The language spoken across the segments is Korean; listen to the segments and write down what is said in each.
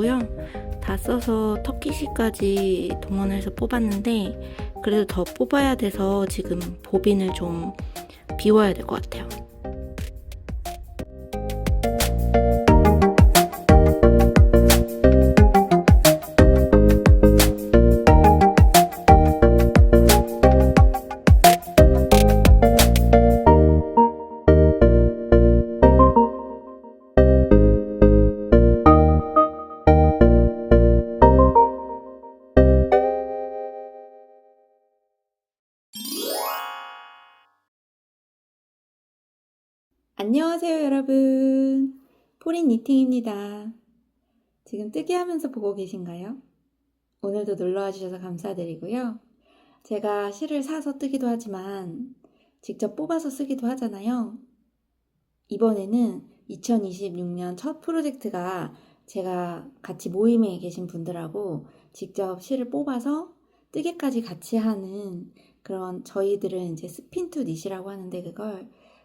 뽑았고요. 다 써서 터키시까지 동원해서 뽑았는데 그래도 더 뽑아야 돼서 지금 보빈을 좀 비워야 될 것 같아요. 안녕하세요 여러분, 포린 니팅입니다. 지금 뜨기 하면서 보고 계신가요? 오늘도 놀러와 주셔서 감사드리고요. 제가 실을 사서 뜨기도 하지만 직접 뽑아서 쓰기도 하잖아요. 이번에는 2026년 첫 프로젝트가 제가 같이 모임에 계신 분들하고 직접 실을 뽑아서 뜨개까지 같이 하는 그런, 저희들은 이제 스핀투 닛이라고 하는데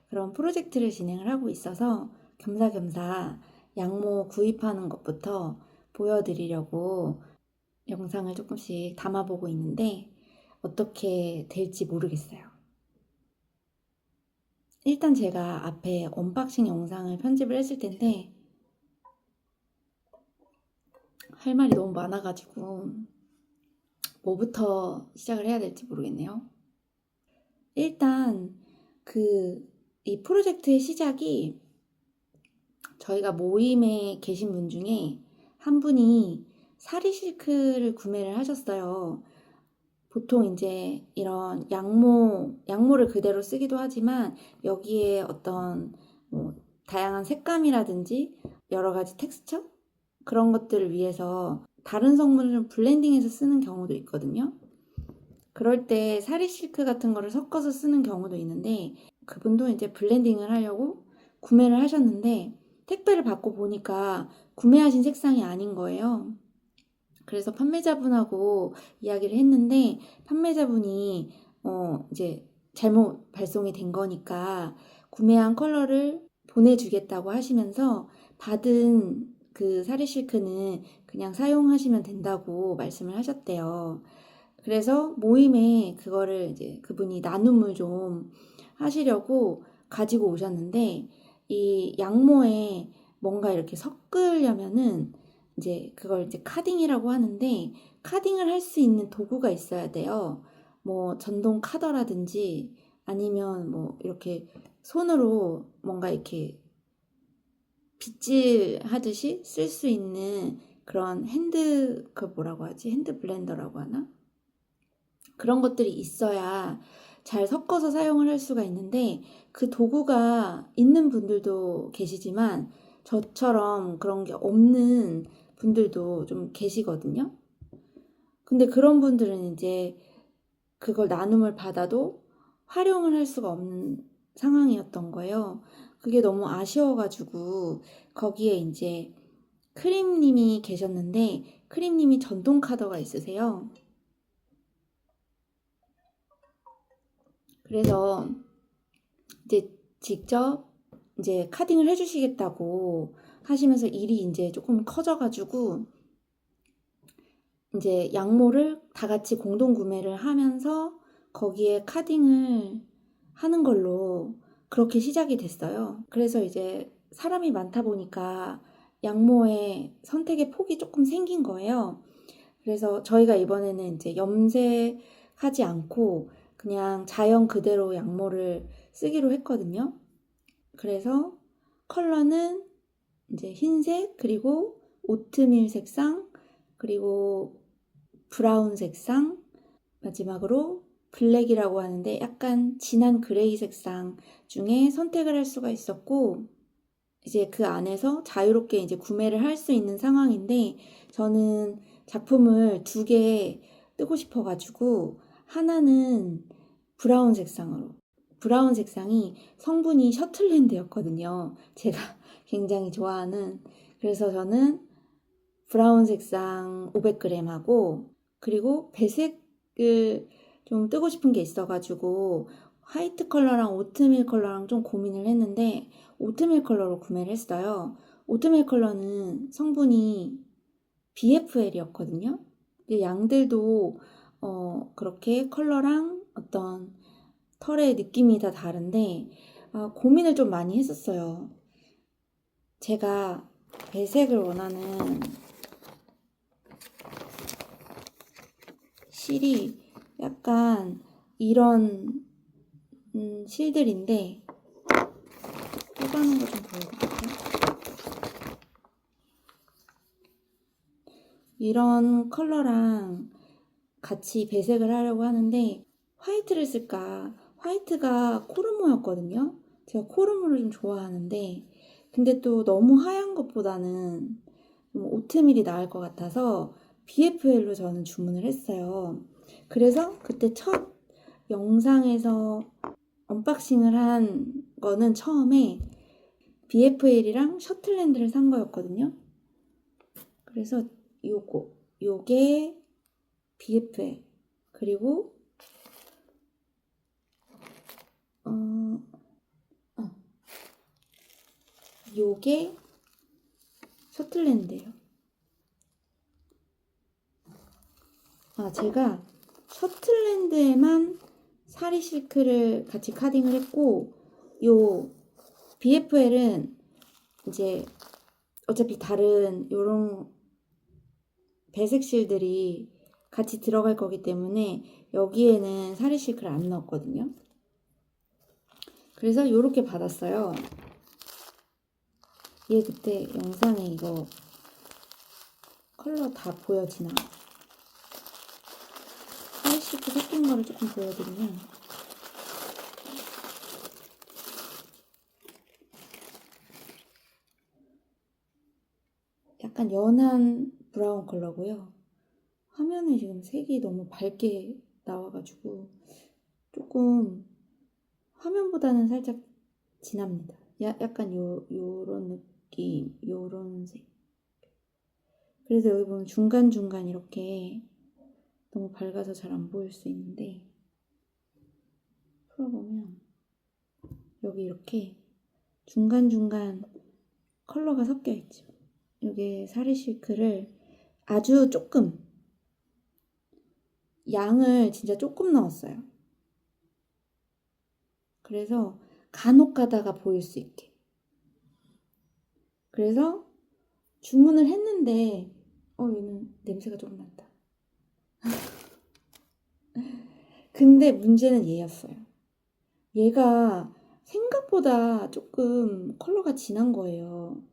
그런 프로젝트를 진행을 하고 있어서 겸사겸사 양모 구입하는 것부터 보여드리려고 영상을 조금씩 담아보고 있는데 어떻게 될지 모르겠어요. 일단 제가 앞에 언박싱 영상을 편집을 했을 텐데 할 말이 너무 많아가지고 뭐부터 시작을 해야 될지 모르겠네요. 일단 이 프로젝트의 시작이 저희가 모임에 계신 분 중에 한 분이 사리 실크를 구매를 하셨어요. 보통 이제 이런 양모를 그대로 쓰기도 하지만 여기에 어떤 다양한 색감이라든지 여러 가지 텍스처? 그런 것들을 위해서 다른 성분을 좀 블렌딩해서 쓰는 경우도 있거든요. 그럴 때 사리 실크 같은 거를 섞어서 쓰는 경우도 있는데 그분도 이제 블렌딩을 하려고 구매를 하셨는데 택배를 받고 보니까 구매하신 색상이 아닌 거예요. 그래서 판매자분하고 이야기를 했는데 판매자분이 이제 잘못 발송이 된 거니까 구매한 컬러를 보내주겠다고 하시면서 받은 그 사리 실크는 그냥 사용하시면 된다고 말씀을 하셨대요. 그래서 모임에 그거를 이제 그분이 나눔을 좀 하시려고 가지고 오셨는데 이 양모에 뭔가 이렇게 섞으려면은 이제 그걸 이제 카딩이라고 하는데 카딩을 할 수 있는 도구가 있어야 돼요. 뭐 전동 카더라든지 아니면 뭐 이렇게 손으로 뭔가 이렇게 빗질 하듯이 쓸 수 있는 그런 뭐라고 하지? 핸드 블렌더라고 하나? 그런 것들이 있어야 잘 섞어서 사용을 할 수가 있는데 그 도구가 있는 분들도 계시지만 저처럼 그런 게 없는 분들도 좀 계시거든요. 근데 그런 분들은 이제 그걸 나눔을 받아도 활용을 할 수가 없는 상황이었던 거예요. 그게 너무 아쉬워가지고 거기에 이제 크림님이 계셨는데 크림님이 전동 카더가 있으세요. 그래서 이제 직접 이제 카딩을 해주시겠다고 하시면서 일이 이제 조금 커져가지고 이제 양모를 다 같이 공동 구매를 하면서 거기에 카딩을 하는 걸로 그렇게 시작이 됐어요. 그래서 이제 사람이 많다 보니까 양모의 선택의 폭이 조금 생긴 거예요. 그래서 저희가 이번에는 이제 염색하지 않고 그냥 자연 그대로 양모를 쓰기로 했거든요. 그래서 컬러는 이제 흰색, 그리고 오트밀 색상, 그리고 브라운 색상, 마지막으로 블랙이라고 하는데 약간 진한 그레이 색상 중에 선택을 할 수가 있었고, 이제 그 안에서 자유롭게 이제 구매를 할 수 있는 상황인데 저는 작품을 2개 뜨고 싶어가지고 하나는 브라운 색상으로, 브라운 색상이 성분이 셔틀랜드였거든요. 제가 굉장히 좋아하는. 그래서 저는 브라운 색상 500g 하고 그리고 배색을 좀 뜨고 싶은 게 있어가지고 화이트 컬러랑 오트밀 컬러랑 좀 고민을 했는데 오트밀 컬러로 구매를 했어요. 오트밀 컬러는 성분이 BFL이었거든요. 근데 양들도 그렇게 컬러랑 어떤 털의 느낌이 다 다른데 고민을 좀 많이 했었어요. 제가 배색을 원하는 실이 약간 이런 실들인데 뽑아놓은 거 좀 보여드릴게요. 이런 컬러랑 같이 배색을 하려고 하는데 화이트를 쓸까? 화이트가 코르모였거든요. 제가 코르모를 좀 좋아하는데 근데 또 너무 하얀 것보다는 좀 오트밀이 나을 것 같아서 BFL로 저는 주문을 했어요. 그래서 그때 첫 영상에서 언박싱을 한 거는 처음에 BFL이랑 셔틀랜드를 산 거였거든요. 그래서 요게 BFL 그리고 요게 셔틀랜드예요. 제가 셔틀랜드에만 사리 실크를 같이 카딩을 했고 요 BFL은 이제 어차피 다른 요런 배색 실들이 같이 들어갈 거기 때문에 여기에는 사리 실크를 안 넣었거든요. 그래서 요렇게 받았어요. 얘 그때 영상에 이거 컬러 다 보여지나? 사리 실크 섞인 거를 조금 보여드리면 약간 연한 브라운 컬러고요. 화면에 지금 색이 너무 밝게 나와가지고 조금 화면보다는 살짝 진합니다. 약간 요런 느낌, 요런 색. 그래서 여기 보면 중간중간 이렇게 너무 밝아서 잘 안 보일 수 있는데 풀어보면 여기 이렇게 중간중간 컬러가 섞여 있죠. 이게 사리 실크를 아주 조금 양을 진짜 조금 넣었어요. 그래서 간혹 가다가 보일 수 있게. 그래서 주문을 했는데 얘는 냄새가 조금 난다. 근데 문제는 얘였어요. 얘가 생각보다 조금 컬러가 진한 거예요.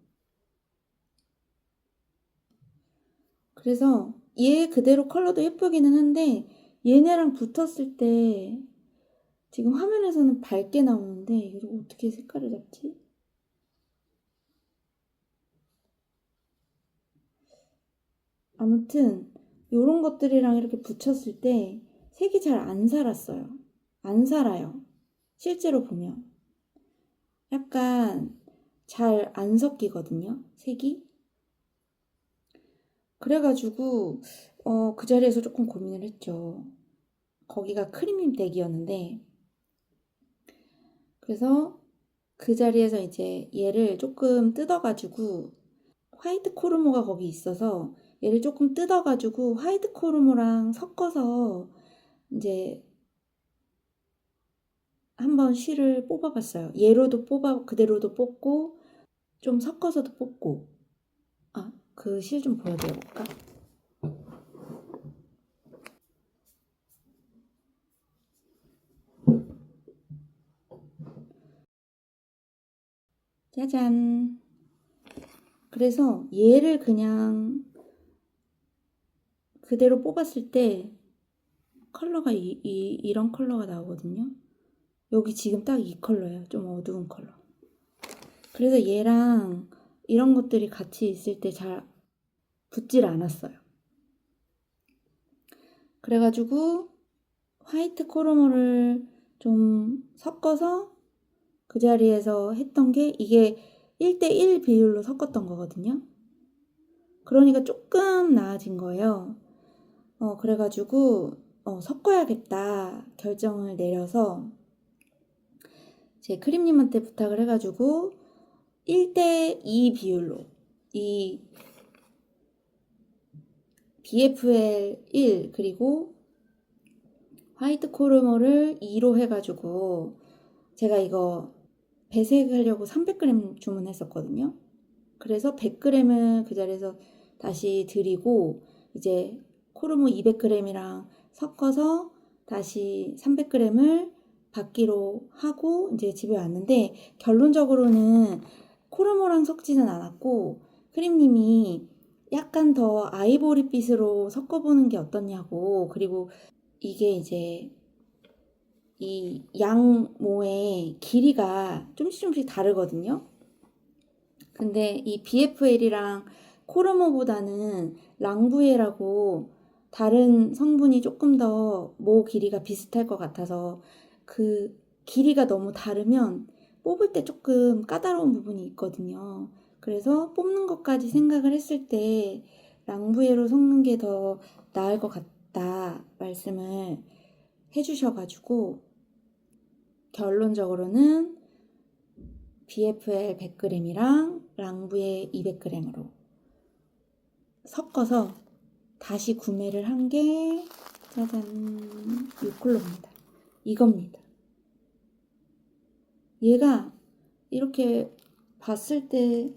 그래서 얘 그대로 컬러도 예쁘기는 한데 얘네랑 붙었을 때 지금 화면에서는 밝게 나오는데 이거 어떻게 색깔을 잡지? 아무튼 이런 것들이랑 이렇게 붙였을 때 색이 잘 안 살았어요. 안 살아요. 실제로 보면 약간 잘 안 섞이거든요, 색이. 그래가지고 그 자리에서 조금 고민을 했죠. 거기가 크림님 댁이었는데 그래서 그 자리에서 이제 얘를 조금 뜯어가지고 화이트 코르모가 거기 있어서 얘를 조금 뜯어가지고 화이트 코르모랑 섞어서 이제 한번 실을 뽑아봤어요. 얘로도 그대로도 뽑고 좀 섞어서도 뽑고. 그 실 좀 보여드려볼까? 짜잔. 그래서 얘를 그냥 그대로 뽑았을 때 컬러가 이런 컬러가 나오거든요. 여기 지금 딱 이 컬러예요. 좀 어두운 컬러. 그래서 얘랑 이런 것들이 같이 있을 때 잘 붙질 않았어요. 그래가지고 화이트 코르모를 좀 섞어서 그 자리에서 했던 게 이게 1대1 비율로 섞었던 거거든요. 그러니까 조금 나아진 거예요. 그래가지고 섞어야겠다 결정을 내려서 제 크림님한테 부탁을 해가지고 1대2 비율로 이 BFL 1 그리고 화이트 코르모를 2로 해가지고 제가 이거 배색하려고 300g 주문했었거든요. 그래서 100g을 그 자리에서 다시 드리고 이제 코르모 200g이랑 섞어서 다시 300g을 받기로 하고 이제 집에 왔는데 결론적으로는 코르모랑 섞지는 않았고 크림님이 약간 더 아이보리빛으로 섞어보는 게 어떻냐고. 그리고 이게 이제 이 양모의 길이가 조금씩 다르거든요. 근데 이 BFL이랑 코르모보다는 랑부에라고 다른 성분이 조금 더 모 길이가 비슷할 것 같아서 그 길이가 너무 다르면 뽑을 때 조금 까다로운 부분이 있거든요. 그래서 뽑는 것까지 생각을 했을 때 랑부에로 섞는 게 더 나을 것 같다 말씀을 해주셔가지고 결론적으로는 BFL 100g이랑 랑부에 200g으로 섞어서 다시 구매를 한 게 짜잔 이 컬러입니다. 이겁니다. 얘가 이렇게 봤을 때도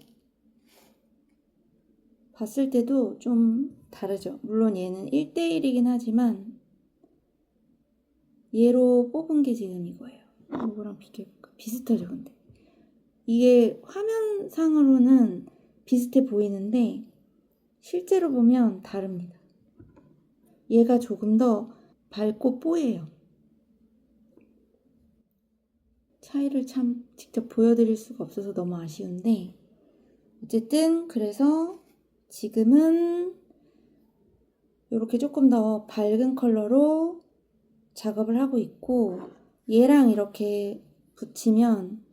좀 다르죠. 물론 얘는 1대1이긴 하지만 얘로 뽑은 게 지금 이거예요. 이거랑 비교해볼까? 비슷하죠, 근데. 이게 화면상으로는 비슷해 보이는데 실제로 보면 다릅니다. 얘가 조금 더 밝고 뽀예요. 차이를 참 직접 보여드릴 수가 없어서 너무 아쉬운데 어쨌든 그래서 지금은 이렇게 조금 더 밝은 컬러로 작업을 하고 있고 얘랑 이렇게 붙이면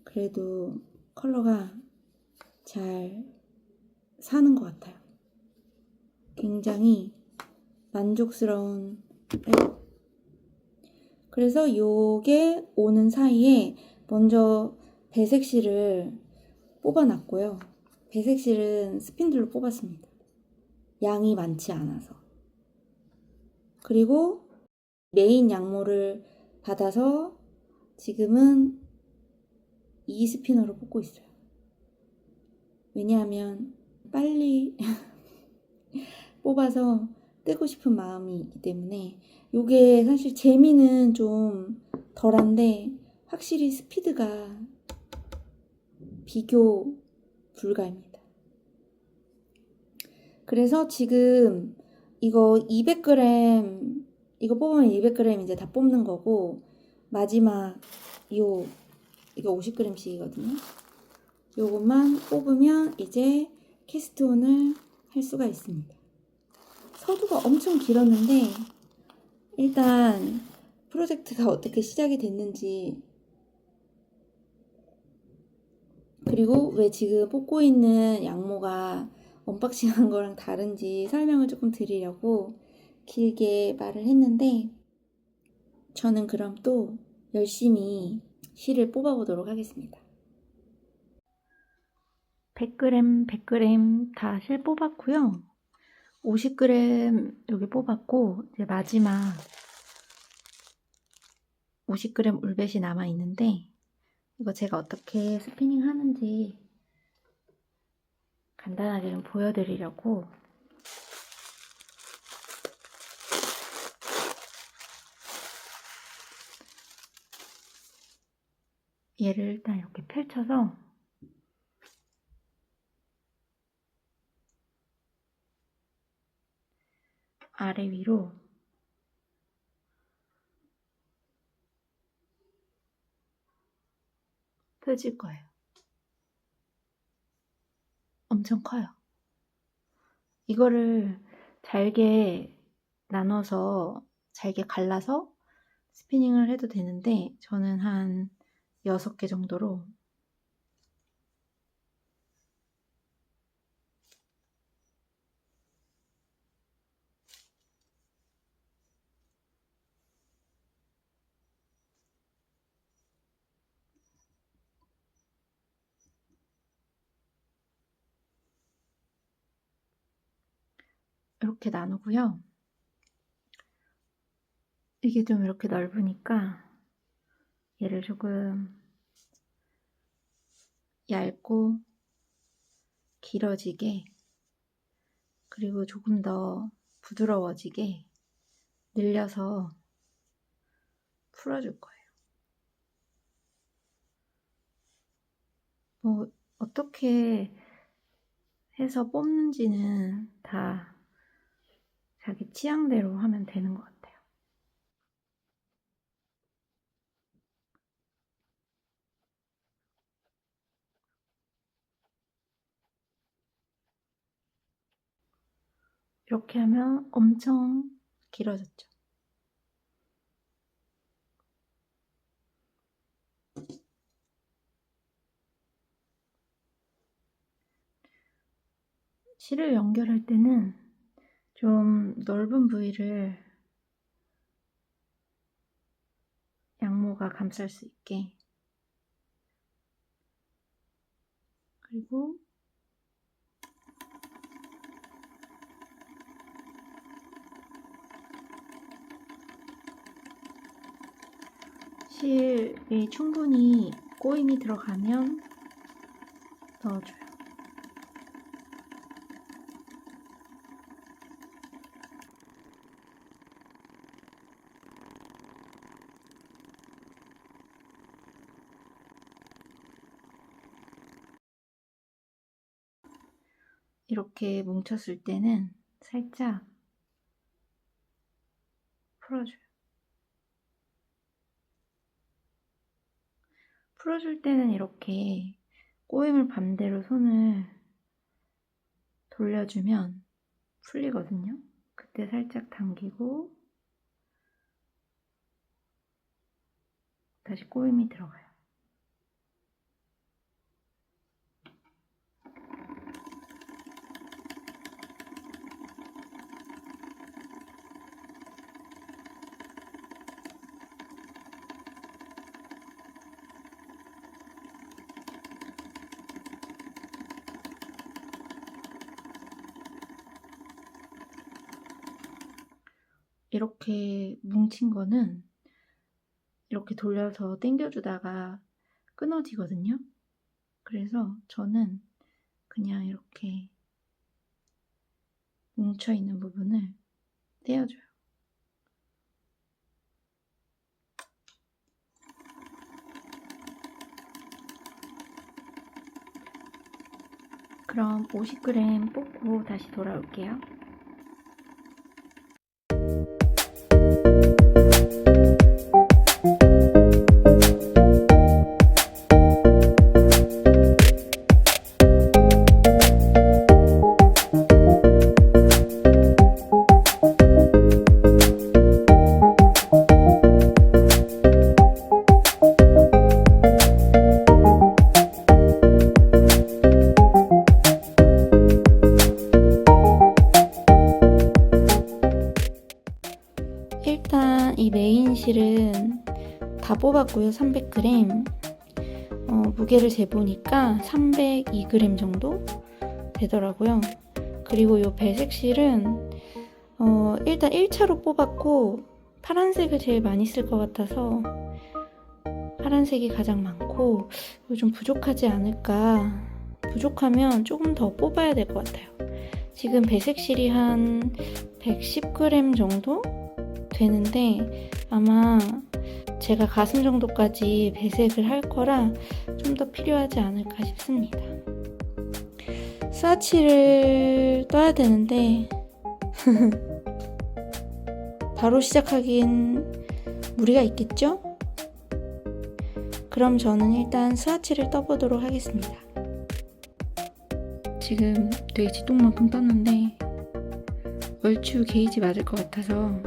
그래도 컬러가 잘 사는 것 같아요. 굉장히 만족스러운. 그래서 요게 오는 사이에 먼저 배색실을 뽑아놨고요. 배색실은 스핀들로 뽑았습니다. 양이 많지 않아서. 그리고 메인 양모를 받아서 지금은 이 스피너로 뽑고 있어요. 왜냐하면 빨리 뽑아서 뜨고 싶은 마음이 있기 때문에. 요게 사실 재미는 좀 덜한데 확실히 스피드가 비교 불가입니다. 그래서 지금 이거 200g 이거 뽑으면 200g 이제 다 뽑는 거고 마지막 이거 50g씩이거든요. 요것만 뽑으면 이제 캐스트온을 할 수가 있습니다. 서두가 엄청 길었는데 일단 프로젝트가 어떻게 시작이 됐는지 그리고 왜 지금 뽑고 있는 양모가 언박싱한 거랑 다른지 설명을 조금 드리려고 길게 말을 했는데 저는 그럼 또 열심히 실을 뽑아보도록 하겠습니다. 100g, 100g 다 실 뽑았고요. 50g 여기 뽑았고 이제 마지막 50g 울벳이 남아있는데 이거 제가 어떻게 스피닝 하는지 간단하게 좀 보여드리려고 얘를 일단 이렇게 펼쳐서 아래 위로 펴질 거예요. 엄청 커요. 이거를 잘게 나눠서 잘게 갈라서 스피닝을 해도 되는데 저는 한 6개 정도로 이렇게 나누고요. 이게 좀 이렇게 넓으니까 얘를 조금 얇고 길어지게, 그리고 조금 더 부드러워지게 늘려서 풀어줄 거예요. 뭐 어떻게 해서 뽑는지는 다 자기 취향대로 하면 되는 것 같아요. 이렇게 하면 엄청 길어졌죠. 실을 연결할 때는 좀 넓은 부위를 양모가 감쌀 수 있게, 그리고 실이 충분히 꼬임이 들어가면 넣어줘요. 이렇게 뭉쳤을 때는 살짝 풀어줘요. 풀어줄 때는 이렇게 꼬임을 반대로 손을 돌려주면 풀리거든요. 그때 살짝 당기고 다시 꼬임이 들어가요. 이렇게 뭉친 거는 이렇게 돌려서 당겨주다가 끊어지거든요. 그래서 저는 그냥 이렇게 뭉쳐있는 부분을 떼어줘요. 그럼 50g 뽑고 다시 돌아올게요. 일단 이 메인 실은 다 뽑았고요. 300g. 무게를 재보니까 302g 정도 되더라고요. 그리고 이 배색 실은 일단 1차로 뽑았고 파란색을 제일 많이 쓸 것 같아서 파란색이 가장 많고 좀 부족하지 않을까. 부족하면 조금 더 뽑아야 될 것 같아요. 지금 배색 실이 한 110g 정도 되는데 아마 제가 가슴 정도까지 배색을 할 거라 좀 더 필요하지 않을까 싶습니다. 스와치를 떠야 되는데 바로 시작하긴 무리가 있겠죠? 그럼 저는 일단 스와치를 떠보도록 하겠습니다. 지금 되게 지똥만큼 떴는데 얼추 게이지 맞을 것 같아서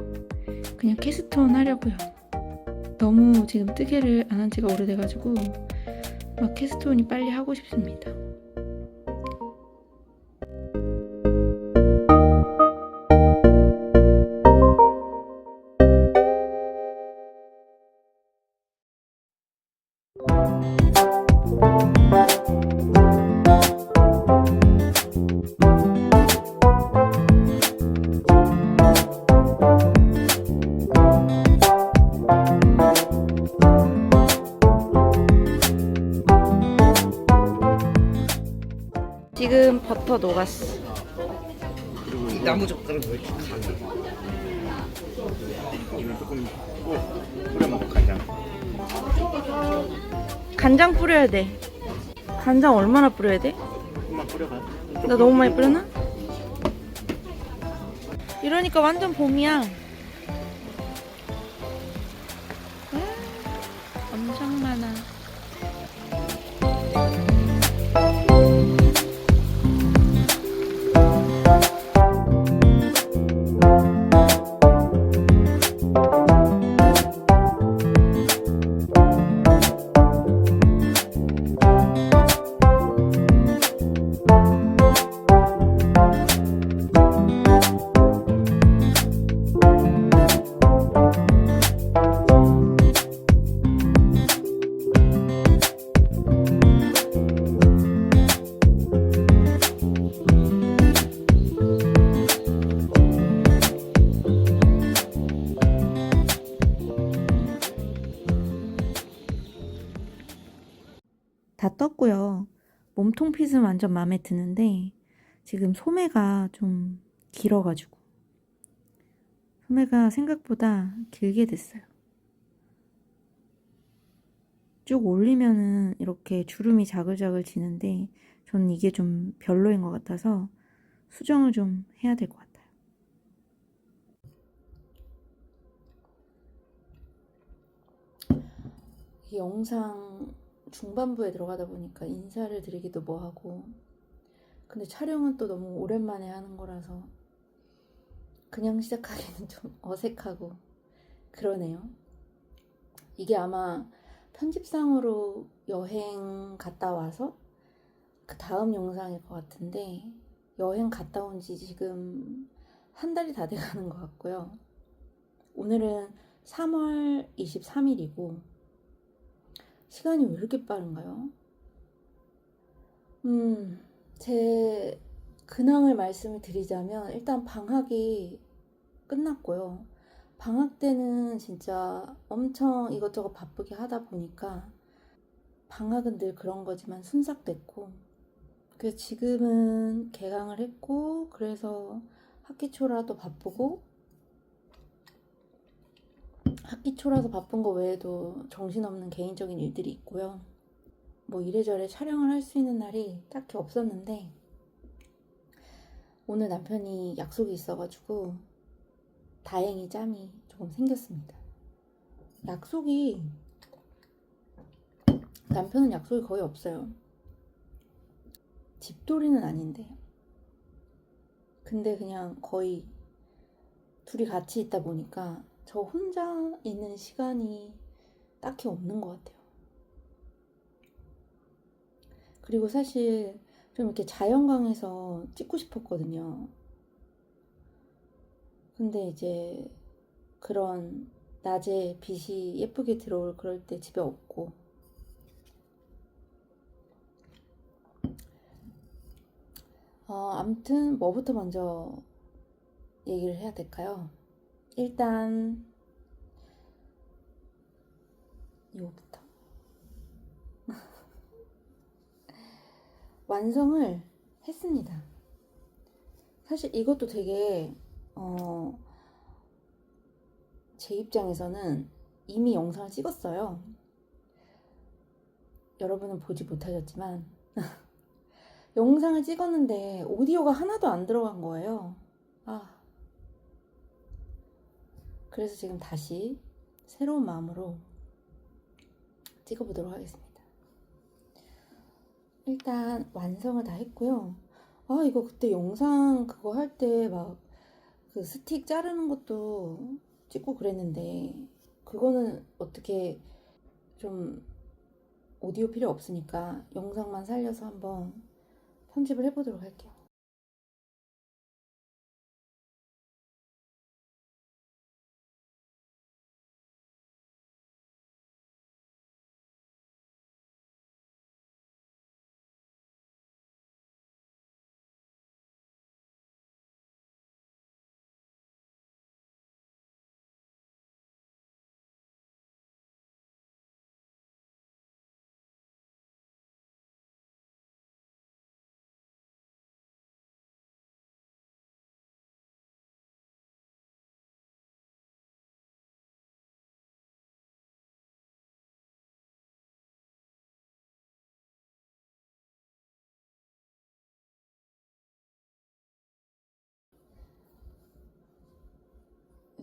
그냥 캐스톤 하려고요. 너무 지금 뜨개를 안 한 지가 오래돼가지고 막 캐스톤이 빨리 하고 싶습니다. 버터 녹았어. 그리고 이 나무 젓갈은 왜 이렇게 강해? 이걸 조금 꼭 뿌려 먹어 간장. 간장 뿌려야 돼. 간장 얼마나 뿌려야 돼? 조금만 뿌려봐. 나 너무 많이 뿌렸나? 이러니까 완전 봄이야. 엄청 많아. 다 떴고요. 몸통 핏은 완전 마음에 드는데 지금 소매가 좀 길어가지고 소매가 생각보다 길게 됐어요. 쭉 올리면은 이렇게 주름이 자글자글 지는데 저는 이게 좀 별로인 것 같아서 수정을 좀 해야 될 것 같아요. 이 영상 중반부에 들어가다 보니까 인사를 드리기도 뭐하고 근데 촬영은 또 너무 오랜만에 하는 거라서 그냥 시작하기는 좀 어색하고 그러네요. 이게 아마 편집상으로 여행 갔다 와서 그 다음 영상일 것 같은데 여행 갔다 온 지 지금 한 달이 다 돼가는 것 같고요. 오늘은 3월 23일이고 시간이 왜 이렇게 빠른가요? 제 근황을 말씀을 드리자면 일단 방학이 끝났고요. 방학 때는 진짜 엄청 이것저것 바쁘게 하다 보니까 방학은 늘 그런 거지만 순삭됐고 그래서 지금은 개강을 했고 그래서 학기 초라도 바쁘고 학기 초라서 바쁜 거 외에도 정신없는 개인적인 일들이 있고요. 뭐 이래저래 촬영을 할 수 있는 날이 딱히 없었는데 오늘 남편이 약속이 있어가지고 다행히 짬이 조금 생겼습니다. 남편은 약속이 거의 없어요. 집돌이는 아닌데 근데 그냥 거의 둘이 같이 있다 보니까 저 혼자 있는 시간이 딱히 없는 것 같아요. 그리고 사실 좀 이렇게 자연광에서 찍고 싶었거든요. 근데 이제 그런 낮에 빛이 예쁘게 들어올 그럴 때 집에 없고 아무튼 뭐부터 먼저 얘기를 해야 될까요? 일단 이거부터 완성을 했습니다. 사실 이것도 되게 제 입장에서는 이미 영상을 찍었어요. 여러분은 보지 못하셨지만 영상을 찍었는데 오디오가 하나도 안 들어간 거예요. 그래서 지금 다시 새로운 마음으로 찍어보도록 하겠습니다. 일단 완성을 다 했고요. 이거 그때 영상 그거 할 때 막 그 스틱 자르는 것도 찍고 그랬는데 그거는 어떻게 좀 오디오 필요 없으니까 영상만 살려서 한번 편집을 해보도록 할게요.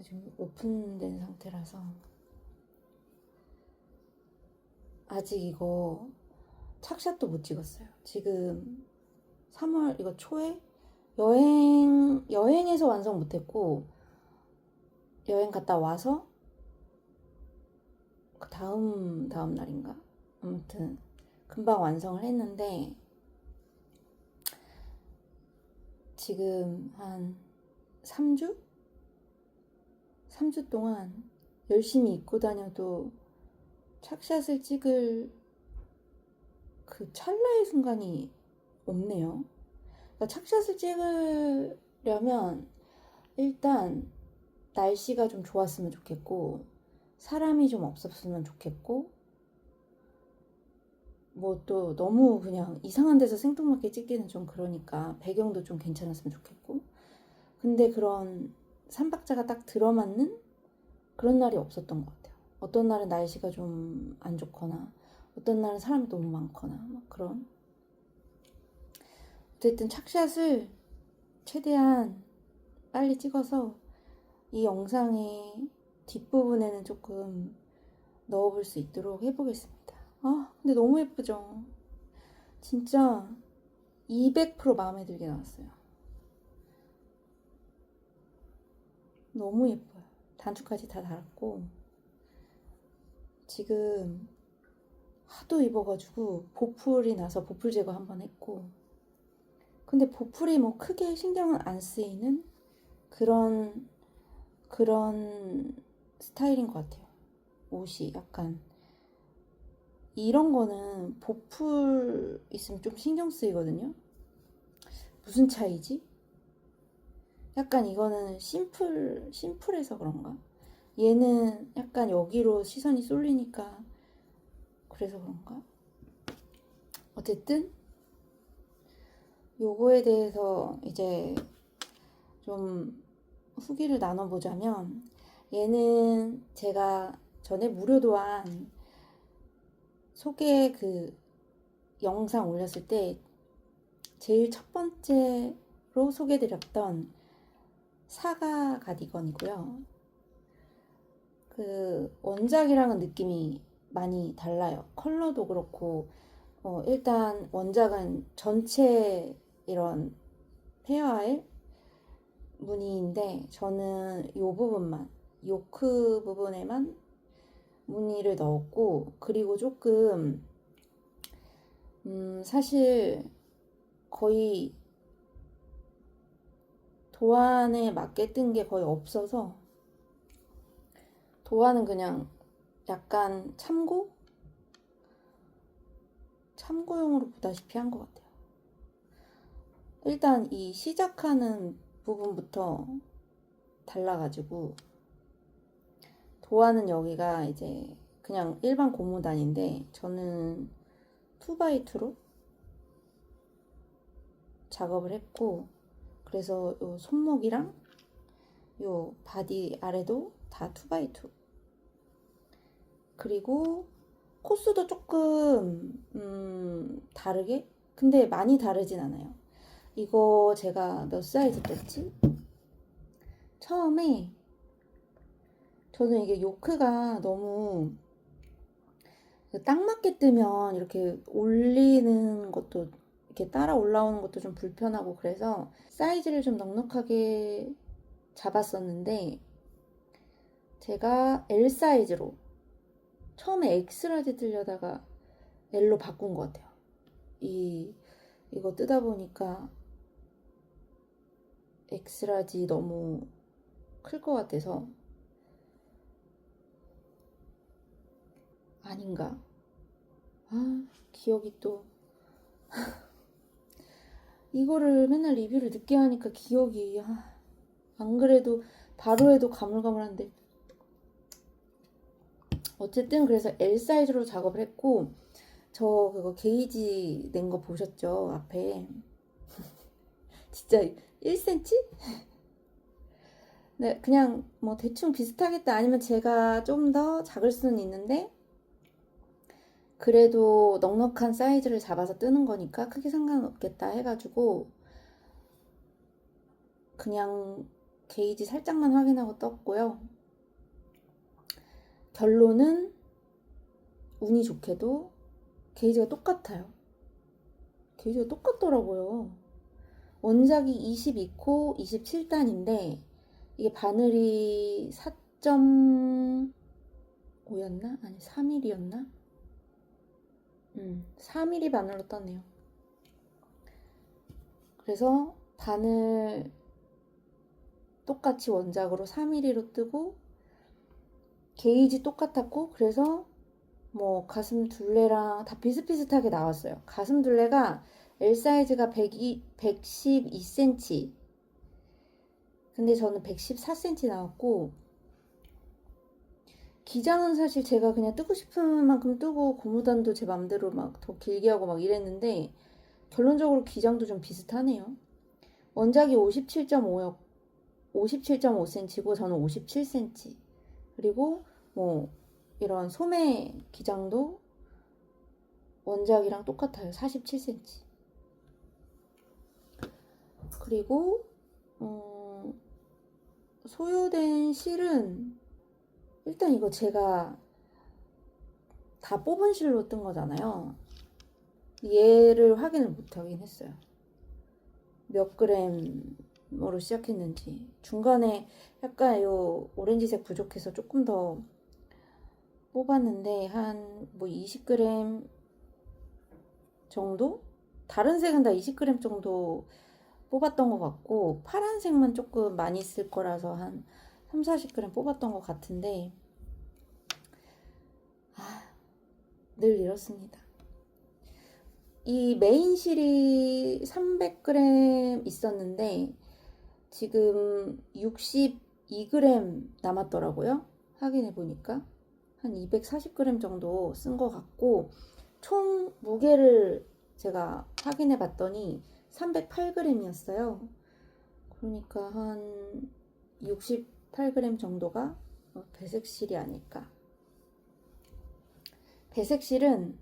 지금 오픈된 상태라서 아직 이거 착샷도 못 찍었어요. 지금 3월 이거 초에 여행에서 완성 못했고, 여행 갔다 와서 그 다음 날인가? 아무튼 금방 완성을 했는데, 지금 한 3주? 3주 동안 열심히 입고 다녀도 착샷을 찍을 그 찰나의 순간이 없네요. 그러니까 착샷을 찍으려면 일단 날씨가 좀 좋았으면 좋겠고, 사람이 좀 없었으면 좋겠고, 뭐 또 너무 그냥 이상한 데서 생뚱맞게 찍기는 좀 그러니까 배경도 좀 괜찮았으면 좋겠고, 근데 그런 삼박자가 딱 들어맞는 그런 날이 없었던 것 같아요. 어떤 날은 날씨가 좀 안 좋거나, 어떤 날은 사람이 너무 많거나, 막 그런. 어쨌든 착샷을 최대한 빨리 찍어서 이 영상의 뒷부분에는 조금 넣어볼 수 있도록 해보겠습니다. 아, 근데 너무 예쁘죠? 진짜 200% 마음에 들게 나왔어요. 너무 예뻐요. 단추까지 다 달았고, 지금 하도 입어가지고 보풀이 나서 보풀 제거 한번 했고, 근데 보풀이 뭐 크게 신경은 안 쓰이는 그런 스타일인 것 같아요. 옷이 약간 이런 거는 보풀 있으면 좀 신경 쓰이거든요. 무슨 차이지? 약간 이거는 심플해서 그런가? 얘는 약간 여기로 시선이 쏠리니까 그래서 그런가? 어쨌든 요거에 대해서 이제 좀 후기를 나눠보자면, 얘는 제가 전에 무료 도안 소개 그 영상 올렸을 때 제일 첫 번째로 소개드렸던 사과 가디건이고요. 그 원작이랑은 느낌이 많이 달라요. 컬러도 그렇고, 일단 원작은 전체 이런 페어알 무늬인데, 저는 요 부분만, 요크 부분에만 무늬를 넣었고, 그리고 조금 사실 거의 도안에 맞게 뜬 게 거의 없어서, 도안은 그냥 약간 참고용으로 보다시피 한 것 같아요. 일단 이 시작하는 부분부터 달라가지고, 도안은 여기가 이제 그냥 일반 고무단인데, 저는 2x2로 작업을 했고, 그래서 요 손목이랑 요 바디 아래도 다 2x2. 그리고 코스도 조금 다르게, 근데 많이 다르진 않아요. 이거 제가 몇 사이즈 뺐지? 처음에 저는 이게 요크가 너무 딱 맞게 뜨면 이렇게 올리는 것도, 이렇게 따라 올라오는 것도 좀 불편하고, 그래서 사이즈를 좀 넉넉하게 잡았었는데, 제가 L 사이즈로, 처음에 X라지 뜨려다가 L로 바꾼 것 같아요. 이거 뜨다 보니까 X라지 너무 클 것 같아서, 아닌가? 아, 기억이 또 이거를 맨날 리뷰를 늦게 하니까 기억이, 안 그래도 바로 해도 가물가물한데. 어쨌든 그래서 L 사이즈로 작업을 했고, 저 그거 게이지 낸 거 보셨죠? 앞에 진짜 1cm? 네, 그냥 뭐 대충 비슷하겠다, 아니면 제가 좀 더 작을 수는 있는데, 그래도 넉넉한 사이즈를 잡아서 뜨는 거니까 크게 상관없겠다 해가지고 그냥 게이지 살짝만 확인하고 떴고요. 결론은 운이 좋게도 게이지가 똑같아요. 게이지가 똑같더라고요. 원작이 22코 27단인데 이게 바늘이 4.5였나? 아니 3mm였나? 3mm 바늘로 떴네요. 그래서 바늘 똑같이 원작으로 3mm로 뜨고 게이지 똑같았고, 그래서 뭐 가슴 둘레랑 다 비슷비슷하게 나왔어요. 가슴 둘레가 L 사이즈가 112cm, 근데 저는 114cm 나왔고, 기장은 사실 제가 그냥 뜨고 싶은 만큼 뜨고 고무단도 제 맘대로 막 더 길게 하고 막 이랬는데 결론적으로 기장도 좀 비슷하네요. 원작이 57.5cm고 저는 57cm. 그리고 뭐 이런 소매 기장도 원작이랑 똑같아요. 47cm. 그리고 소요된 실은 일단 이거 제가 다 뽑은 실로 뜬 거잖아요. 얘를 확인을 못 하긴 했어요. 몇 그램으로 시작했는지. 중간에 약간 요 오렌지색 부족해서 조금 더 뽑았는데 한 뭐 20g 정도? 다른 색은 다 20g 정도 뽑았던 것 같고 파란색만 조금 많이 쓸 거라서 한 3, 40g 뽑았던 것 같은데 늘 이렇습니다. 이 메인 실이 300g 있었는데 지금 62g 남았더라고요. 확인해 보니까 한 240g 정도 쓴 것 같고 총 무게를 제가 확인해 봤더니 308g이었어요. 그러니까 한 68g 정도가 배색실이 아닐까. 배색실은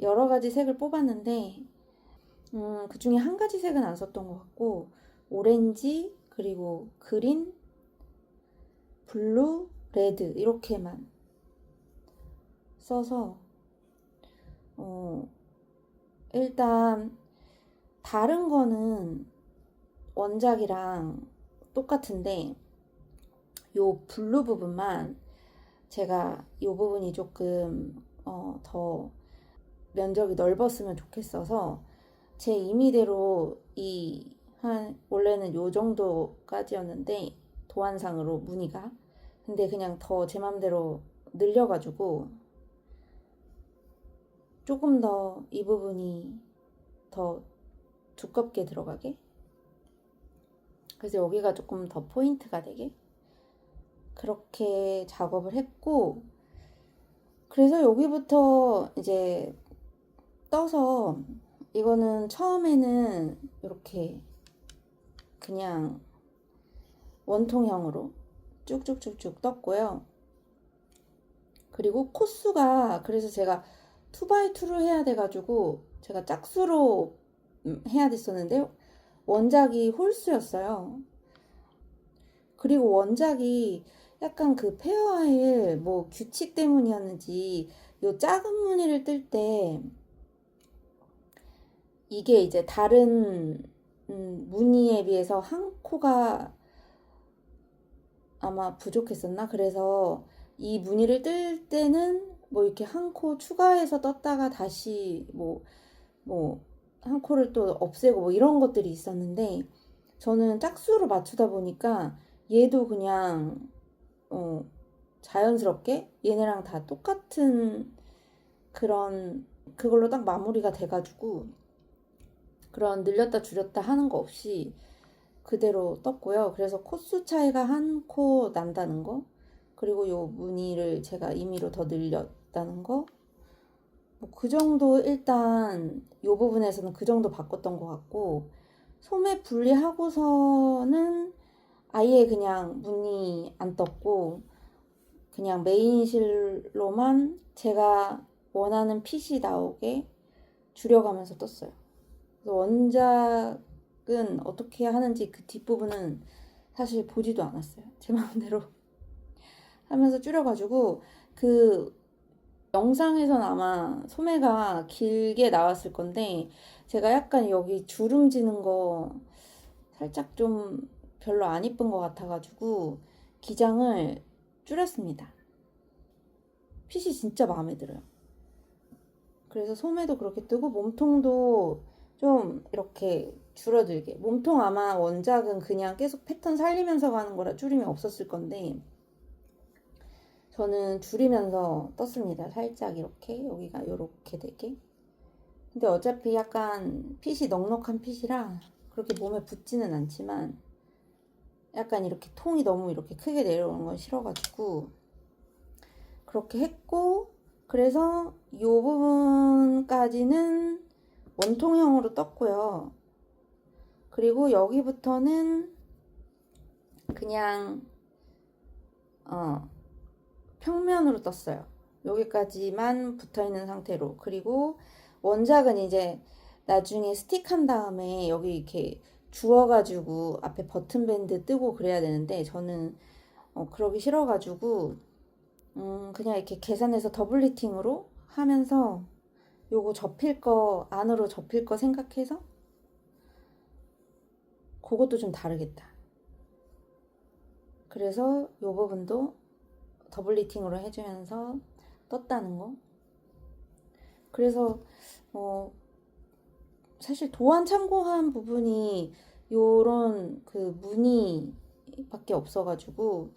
여러 가지 색을 뽑았는데 그 중에 한 가지 색은 안 썼던 것 같고 오렌지, 그리고 그린, 블루, 레드 이렇게만 써서 일단 다른 거는 원작이랑 똑같은데 요 블루 부분만 제가 이 부분이 조금 더 면적이 넓었으면 좋겠어서 제 임의대로 원래는 요 정도까지였는데 도안상으로 무늬가 근데 그냥 더 제 맘대로 늘려가지고 조금 더 이 부분이 더 두껍게 들어가게 그래서 여기가 조금 더 포인트가 되게 그렇게 작업을 했고 그래서 여기부터 이제 떠서 이거는 처음에는 이렇게 그냥 원통형으로 쭉쭉쭉쭉 떴고요. 그리고 코수가 그래서 제가 2x2를 해야 돼가지고 제가 짝수로 해야 됐었는데 원작이 홀수였어요. 그리고 원작이 약간 그 페어아일 뭐 규칙 때문이었는지 요 작은 무늬를 뜰 때 이게 이제 다른 무늬에 비해서 한 코가 아마 부족했었나? 그래서 이 무늬를 뜰 때는 뭐 이렇게 한 코 추가해서 떴다가 다시 뭐 한 코를 또 없애고 뭐 이런 것들이 있었는데 저는 짝수로 맞추다 보니까 얘도 그냥 자연스럽게 얘네랑 다 똑같은 그걸로 딱 마무리가 돼가지고 그런 늘렸다 줄였다 하는 거 없이 그대로 떴고요. 그래서 코수 차이가 한 코 난다는 거 그리고 요 무늬를 제가 임의로 더 늘렸다는 거 뭐 그 정도 일단 요 부분에서는 그 정도 바꿨던 것 같고 소매 분리하고서는 아예 그냥 무늬 안 떴고 그냥 메인 실로만 제가 원하는 핏이 나오게 줄여가면서 떴어요. 그래서 원작 어떻게 하는지 그 뒷부분은 사실 보지도 않았어요. 제 마음대로 하면서 줄여가지고 그 영상에선 아마 소매가 길게 나왔을 건데 제가 약간 여기 주름지는 거 살짝 좀 별로 안 이쁜 것 같아가지고 기장을 줄였습니다. 핏이 진짜 마음에 들어요. 그래서 소매도 그렇게 뜨고 몸통도 좀 이렇게 줄어들게. 몸통 아마 원작은 그냥 계속 패턴 살리면서 가는 거라 줄임이 없었을 건데 저는 줄이면서 떴습니다. 살짝 이렇게 여기가 이렇게 되게. 근데 어차피 약간 핏이 넉넉한 핏이라 그렇게 몸에 붙지는 않지만 약간 이렇게 통이 너무 이렇게 크게 내려오는 건 싫어가지고 그렇게 했고, 그래서 이 부분까지는 원통형으로 떴고요. 그리고 여기부터는 그냥 평면으로 떴어요. 여기까지만 붙어있는 상태로. 그리고 원작은 이제 나중에 스틱한 다음에 여기 이렇게 주워가지고 앞에 버튼밴드 뜨고 그래야 되는데 저는 그러기 싫어가지고 그냥 이렇게 계산해서 더블 리팅으로 하면서 요거 접힐 거 안으로 접힐 거 생각해서 그것도 좀 다르겠다. 그래서 요 부분도 더블 리팅으로 해주면서 떴다는 거. 그래서 사실 도안 참고한 부분이 요런 그 무늬밖에 없어가지고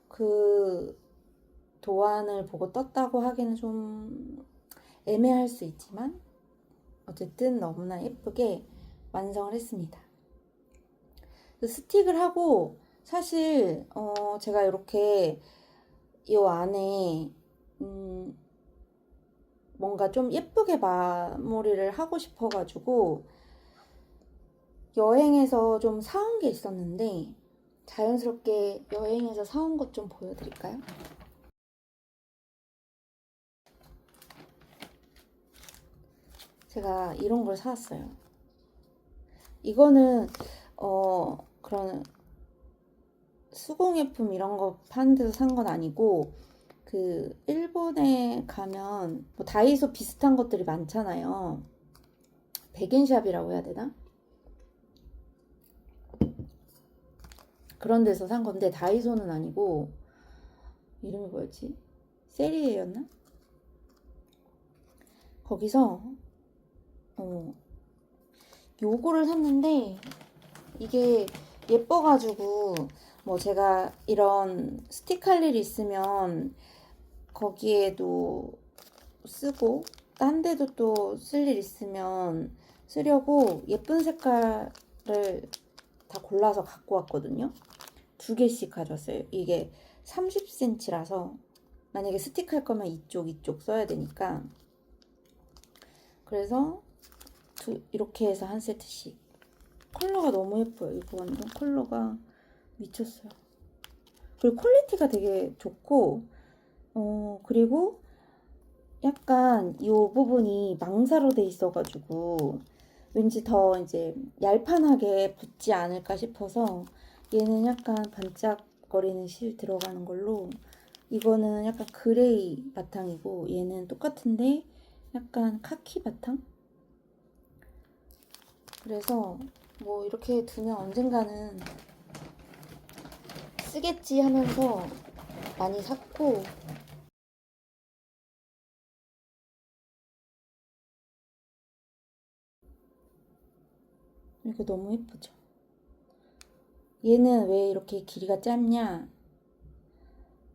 그 도안을 보고 떴다고 하기는 좀 애매할 수 있지만 어쨌든 너무나 예쁘게 완성을 했습니다. 스틱을 하고 사실 제가 이렇게 이 안에 뭔가 좀 예쁘게 마무리를 하고 싶어가지고 여행에서 좀 사온 게 있었는데 자연스럽게 여행에서 사온 것 좀 보여드릴까요? 제가 이런 걸 사왔어요. 이거는 그런 수공예품 이런 거 파는 데서 산 건 아니고 그 일본에 가면 뭐 다이소 비슷한 것들이 많잖아요. 백인샵이라고 해야 되나? 그런 데서 산 건데 다이소는 아니고 이름이 뭐였지? 세리에였나? 거기서 요거를 샀는데 이게 예뻐가지고 뭐 제가 이런 스틱 할 일 있으면 거기에도 쓰고 딴 데도 또 쓸 일 있으면 쓰려고 예쁜 색깔을 다 골라서 갖고 왔거든요. 2개씩 가져왔어요. 이게 30cm라서 만약에 스틱 할 거면 이쪽 써야 되니까 그래서 이렇게 해서 한 세트씩. 컬러가 너무 예뻐요. 이거 완전 컬러가 미쳤어요. 그리고 퀄리티가 되게 좋고 그리고 약간 이 부분이 망사로 돼 있어가지고 왠지 더 이제 얄판하게 붙지 않을까 싶어서 얘는 약간 반짝거리는 실 들어가는 걸로 이거는 약간 그레이 바탕이고 얘는 똑같은데 약간 카키 바탕? 그래서 뭐 이렇게 두면 언젠가는 쓰겠지 하면서 많이 샀고 이거 너무 예쁘죠? 얘는 왜 이렇게 길이가 짧냐?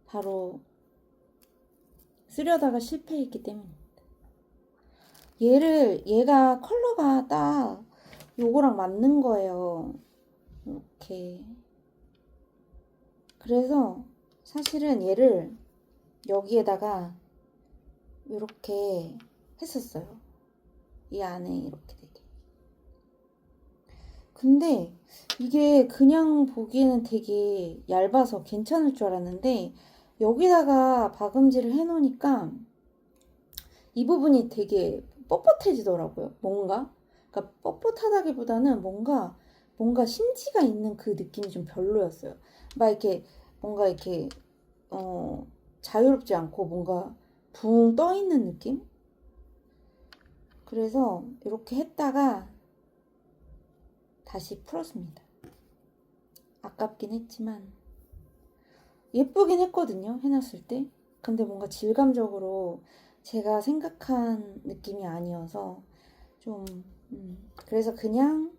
바로 쓰려다가 실패했기 때문입니다. 얘가 컬러가 딱 요거랑 맞는 거예요. 이렇게. 그래서 사실은 얘를 여기에다가 이렇게 했었어요. 이 안에 이렇게 되게. 근데 이게 그냥 보기에는 되게 얇아서 괜찮을 줄 알았는데 여기다가 박음질을 해놓으니까 이 부분이 되게 뻣뻣해지더라고요. 뭔가 그러니까 뻣뻣하다기보다는 뭔가 뭔가 심지가 있는 그 느낌이 좀 별로였어요. 막 이렇게 뭔가 이렇게 자유롭지 않고 뭔가 붕 떠 있는 느낌? 그래서 이렇게 했다가 다시 풀었습니다. 아깝긴 했지만 예쁘긴 했거든요, 해놨을 때. 근데 뭔가 질감적으로 제가 생각한 느낌이 아니어서 좀 그래서 그냥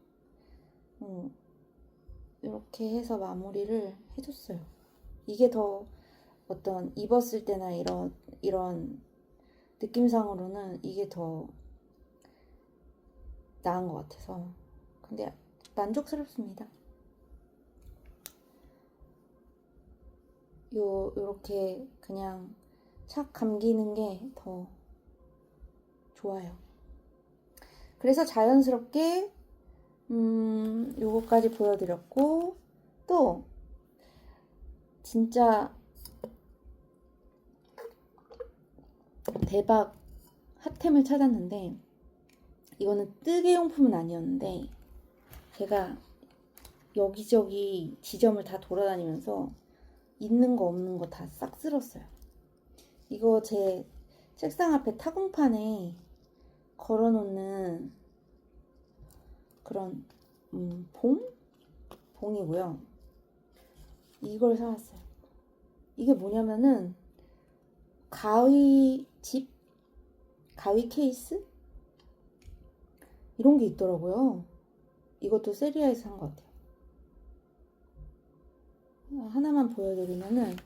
이렇게 해서 마무리를 해줬어요. 이게 더 어떤 입었을 때나 이런 느낌상으로는 이게 더 나은 것 같아서. 근데 만족스럽습니다. 요렇게 그냥 착 감기는 게 더 좋아요. 그래서 자연스럽게 요거까지 보여드렸고, 또 진짜 대박 핫템을 찾았는데, 이거는 뜨개용품은 아니었는데 제가 여기저기 지점을 다 돌아다니면서 있는 거 없는 거 다 싹 쓸었어요. 이거 제 책상 앞에 타공판에 걸어놓는 그런 봉이고요. 이걸 사왔어요. 이게 뭐냐면은 가위 케이스? 이런 게 있더라고요. 이것도 세리아에서 산 것 같아요. 하나만 보여드리면은,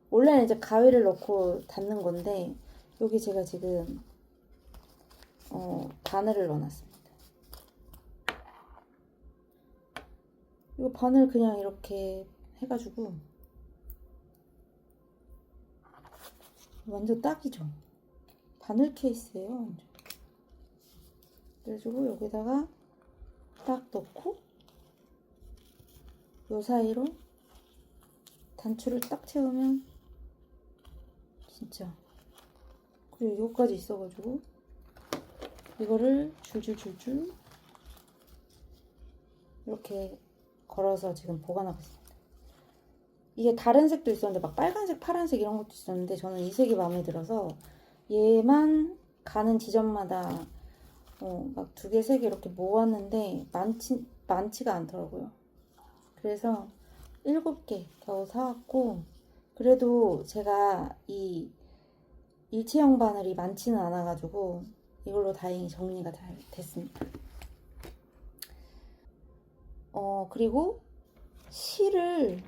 원래는 이제 가위를 넣고 닫는 건데 여기 제가 지금 바늘을 넣어놨습니다. 이거 바늘 그냥 이렇게 해가지고 완전 딱이죠. 바늘 케이스예요, 완전. 그래가지고 여기다가 딱 넣고 요 사이로 단추를 딱 채우면 진짜. 그리고 이거까지 있어가지고 이거를 줄줄줄줄 이렇게 걸어서 지금 보관하고 있습니다. 이게 다른 색도 있었는데 막 빨간색, 파란색 이런 것도 있었는데 저는 이 색이 마음에 들어서 얘만 가는 지점마다 막 2개, 3개 이렇게 모았는데 많지가 않더라고요. 그래서 7개 겨우 사왔고, 그래도 제가 이 일체형 바늘이 많지는 않아가지고 이걸로 다행히 정리가 잘 됐습니다. 그리고 실을,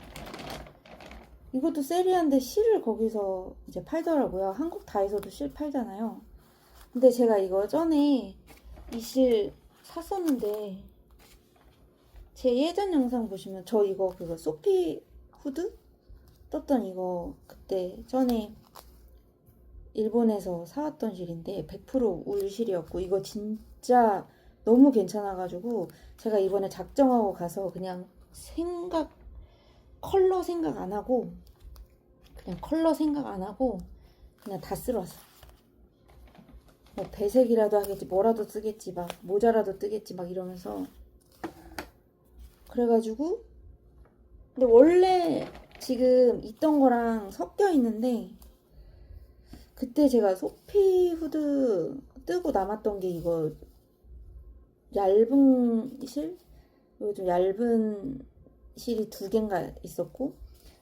이것도 세리아인데 실을 거기서 이제 팔더라고요. 한국 다이소도 실 팔잖아요. 근데 제가 이거 전에 이 실 샀었는데, 제 예전 영상 보시면 저 이거 그거 소피 후드 떴던 이거 그때 전에 일본에서 사왔던 실인데 100% 울 실이었고, 이거 진짜 너무 괜찮아가지고 제가 이번에 작정하고 가서 그냥 컬러 생각 안 하고 그냥 다 쓸어 왔어. 뭐 배색이라도 하겠지, 뭐라도 쓰겠지, 막 모자라도 뜨겠지 막 이러면서. 그래가지고 근데 원래 지금 있던 거랑 섞여 있는데, 그때 제가 소피 후드 뜨고 남았던 게 이거 얇은 실? 이거 좀 얇은 실이 2개인가 있었고,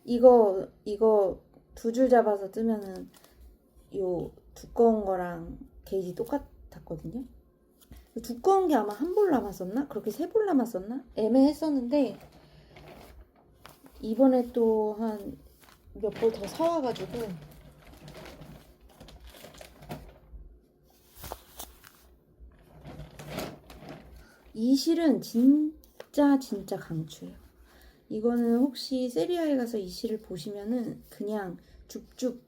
이거 2줄 잡아서 뜨면은 요 두꺼운 거랑 게이지 똑같았거든요. 두꺼운 게 아마 1볼 남았었나? 그렇게 3볼 남았었나? 애매했었는데 이번에 또 한 몇 볼 더 사와가지고 이 실은 진짜 강추예요. 이거는 혹시 세리아에 가서 이 실을 보시면은 그냥 줍줍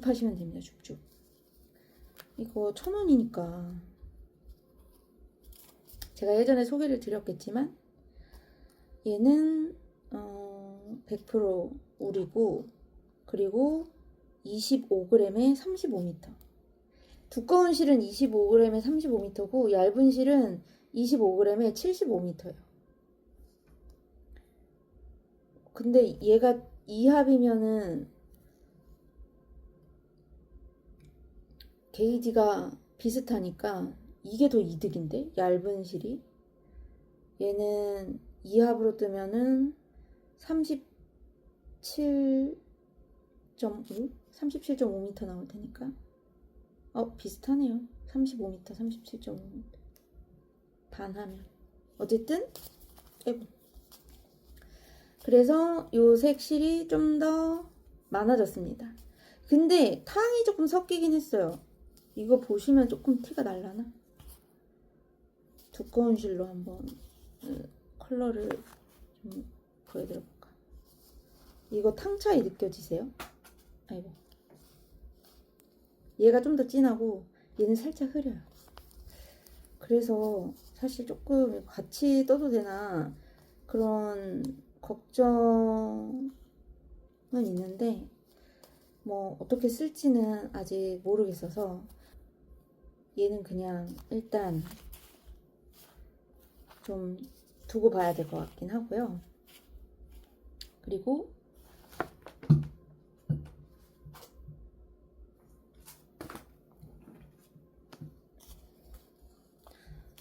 하시면 됩니다. 줍줍. 이거 1,000원이니까 제가 예전에 소개를 드렸겠지만 얘는 100% 울이고, 그리고 25g에 35m. 두꺼운 실은 25g에 35m고 얇은 실은 25g에 75m예요. 근데 얘가 2합이면은 게이지가 비슷하니까 이게 더 이득인데? 얇은 실이. 얘는 2합으로 뜨면은 37.5? 37.5m 나올 테니까. 비슷하네요. 35m, 37.5m. 반하면. 어쨌든, 아이고. 그래서 요 색실이 좀 더 많아졌습니다. 근데 탕이 조금 섞이긴 했어요. 이거 보시면 조금 티가 날라나? 두꺼운 실로 한번 컬러를 좀 보여드려볼까? 이거 탕 차이 느껴지세요? 아이고. 얘가 좀 더 진하고 얘는 살짝 흐려요. 그래서 사실 조금 같이 떠도 되나 그런 걱정은 있는데 뭐 어떻게 쓸지는 아직 모르겠어서 얘는 그냥 일단 좀 두고 봐야 될 것 같긴 하고요. 그리고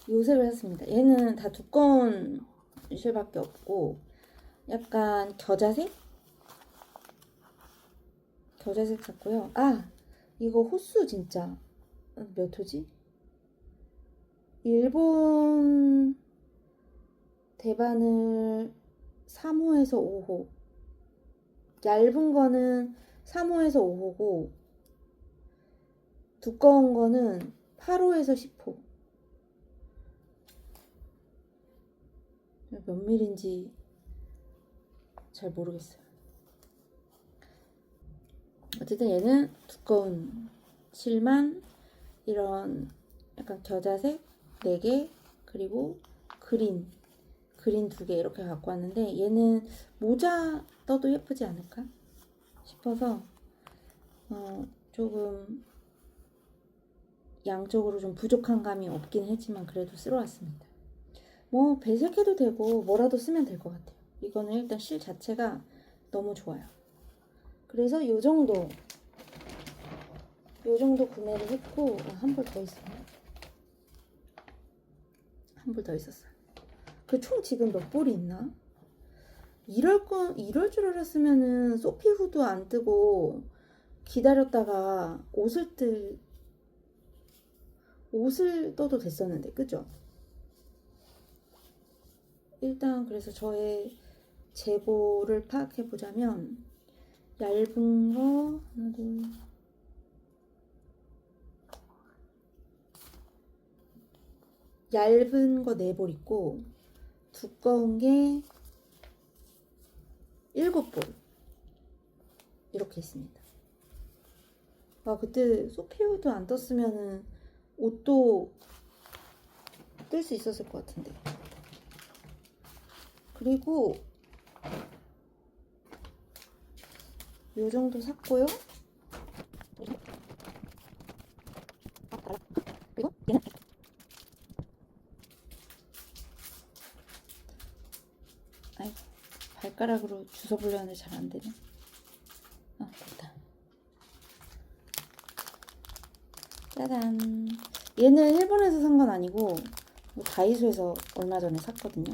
요 색을 샀습니다. 얘는 다 두꺼운 실밖에 없고 약간 겨자색 샀고요. 이거 호수 진짜 몇 호지? 일본 대바늘 3호에서 5호. 얇은 거는 3호에서 5호고 두꺼운 거는 8호에서 10호. 몇 밀인지 잘 모르겠어요. 어쨌든 얘는 두꺼운 실만 이런 약간 겨자색 4개 그리고 그린 2개 이렇게 갖고 왔는데 얘는 모자 떠도 예쁘지 않을까 싶어서 조금 양쪽으로 좀 부족한 감이 없긴 했지만 그래도 쓰러 왔습니다. 뭐 배색해도 되고 뭐라도 쓰면 될 것 같아요. 이거는 일단 실 자체가 너무 좋아요. 그래서 요 정도 구매를 했고 한 벌 더 있어요. 한 벌 더 있었어요. 그 총 지금 몇 벌이 있나? 이럴 줄 알았으면은 소피 후드 안 뜨고 기다렸다가 옷을 떠도 됐었는데, 그죠? 일단 그래서 저의 재고를 파악해 보자면 얇은 거 하나 둘 얇은 거 4벌 있고 두꺼운 게 7벌 이렇게 있습니다. 그때 소피우드 안 떴으면은 옷도 뜰 수 있었을 것 같은데. 그리고 요 정도 샀고요. 그리고 얘는 발가락으로 주워 보려는데 잘 안 되네. 됐다. 짜잔. 얘는 일본에서 산 건 아니고 다이소에서 얼마 전에 샀거든요.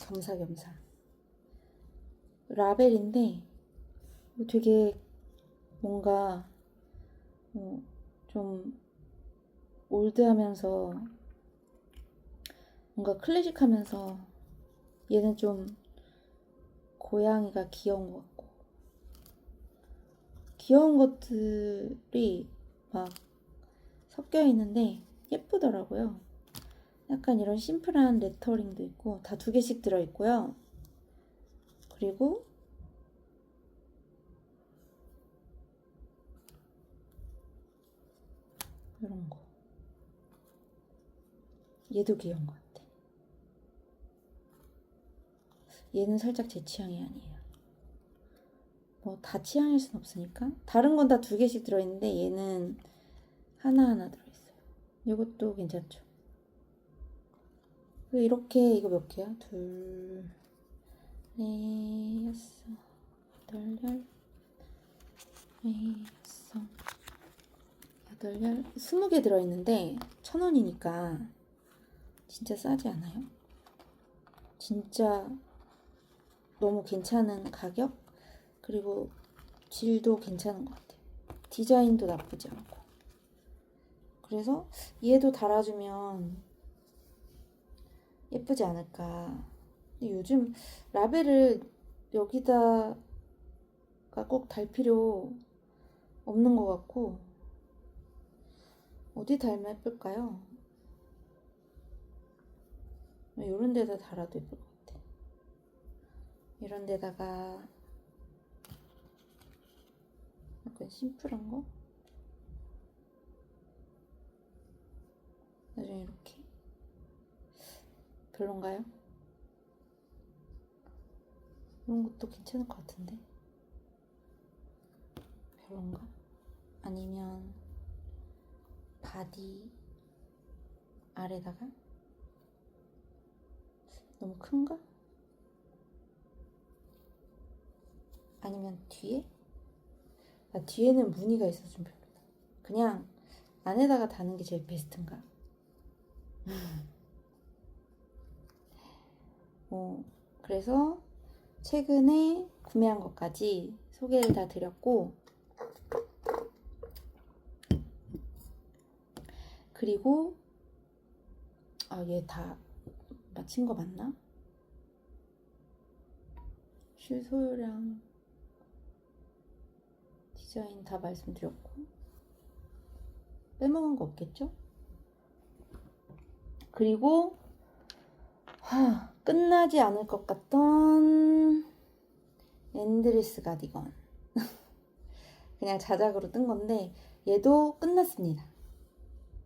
겸사겸사. 라벨인데 되게 뭔가 좀 올드하면서 뭔가 클래식하면서 얘는 좀 고양이가 귀여운 것 같고 귀여운 것들이 막 섞여 있는데 예쁘더라고요. 약간 이런 심플한 레터링도 있고 다 2개씩 들어있고요. 그리고 이런 거. 얘도 귀여운 것 같아. 얘는 살짝 제 취향이 아니에요. 다 취향일 순 없으니까. 다른 건 다 2개씩 들어있는데 얘는 하나하나 들어있어요. 이것도 괜찮죠. 이렇게 이거 몇 개야? 2, 4, 6, 8, 10, 6, 8, 10, 20개 들어있는데 1,000원이니까 진짜 싸지 않아요? 진짜 너무 괜찮은 가격? 그리고 질도 괜찮은 것 같아요. 디자인도 나쁘지 않고. 그래서 얘도 달아주면 예쁘지 않을까. 근데 요즘 라벨을 여기다가 꼭 달 필요 없는 것 같고, 어디 달면 예쁠까요? 이런 데다 달아도 예쁠 것 같아. 이런 데다가 약간 심플한 거? 나중에 이렇게. 별론가요? 이런 것도 괜찮을 것 같은데. 별론가? 아니면 바디 아래다가? 너무 큰가? 아니면 뒤에? 뒤에는 무늬가 있어서 좀 별로다. 그냥 안에다가 다는 게 제일 베스트인가? 그래서 최근에 구매한 것까지 소개를 다 드렸고, 그리고 얘 다 맞힌 거 맞나? 실 소유량, 디자인 다 말씀드렸고, 빼먹은 거 없겠죠? 그리고 끝나지 않을 것 같던 엔드리스 가디건. 그냥 자작으로 뜬 건데 얘도 끝났습니다.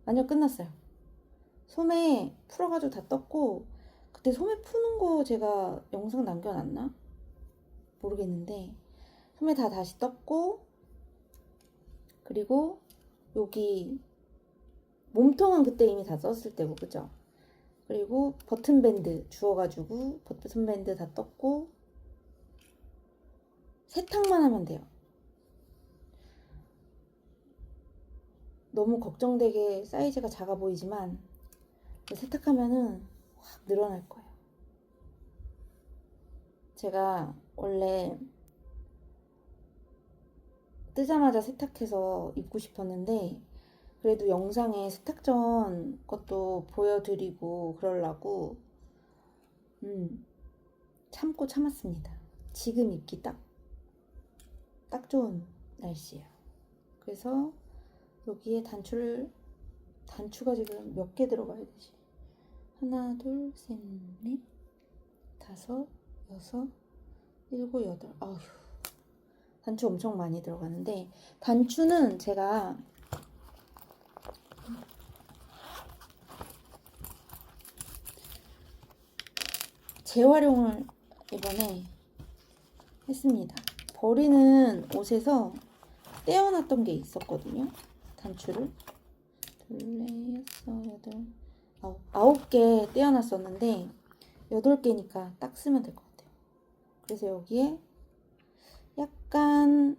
아니요, 끝났어요. 소매 풀어가지고 다 떴고, 그때 소매 푸는 거 제가 영상 남겨놨나? 모르겠는데 소매 다 다시 떴고, 그리고 여기 몸통은 그때 이미 다 썼을 때고, 그죠? 그리고 버튼 밴드 주워가지고 버튼 밴드 다 떴고, 세탁만 하면 돼요. 너무 걱정되게 사이즈가 작아 보이지만 세탁하면은 확 늘어날 거예요. 제가 원래 뜨자마자 세탁해서 입고 싶었는데, 그래도 영상에 세탁 전 것도 보여드리고 그러려고 참고 참았습니다. 지금 입기 딱 좋은 날씨예요. 그래서 여기에 단추가 지금 몇 개 들어가야 되지? 하나, 둘, 셋, 넷, 다섯, 여섯, 일곱, 여덟. 아휴, 단추 엄청 많이 들어가는데, 단추는 제가 재활용을 이번에 했습니다. 버리는 옷에서 떼어놨던 게 있었거든요. 단추를 둘, 넷, 여섯, 여덟, 아홉 개 떼어놨었는데 8개니까 딱 쓰면 될 것 같아요. 그래서 여기에 약간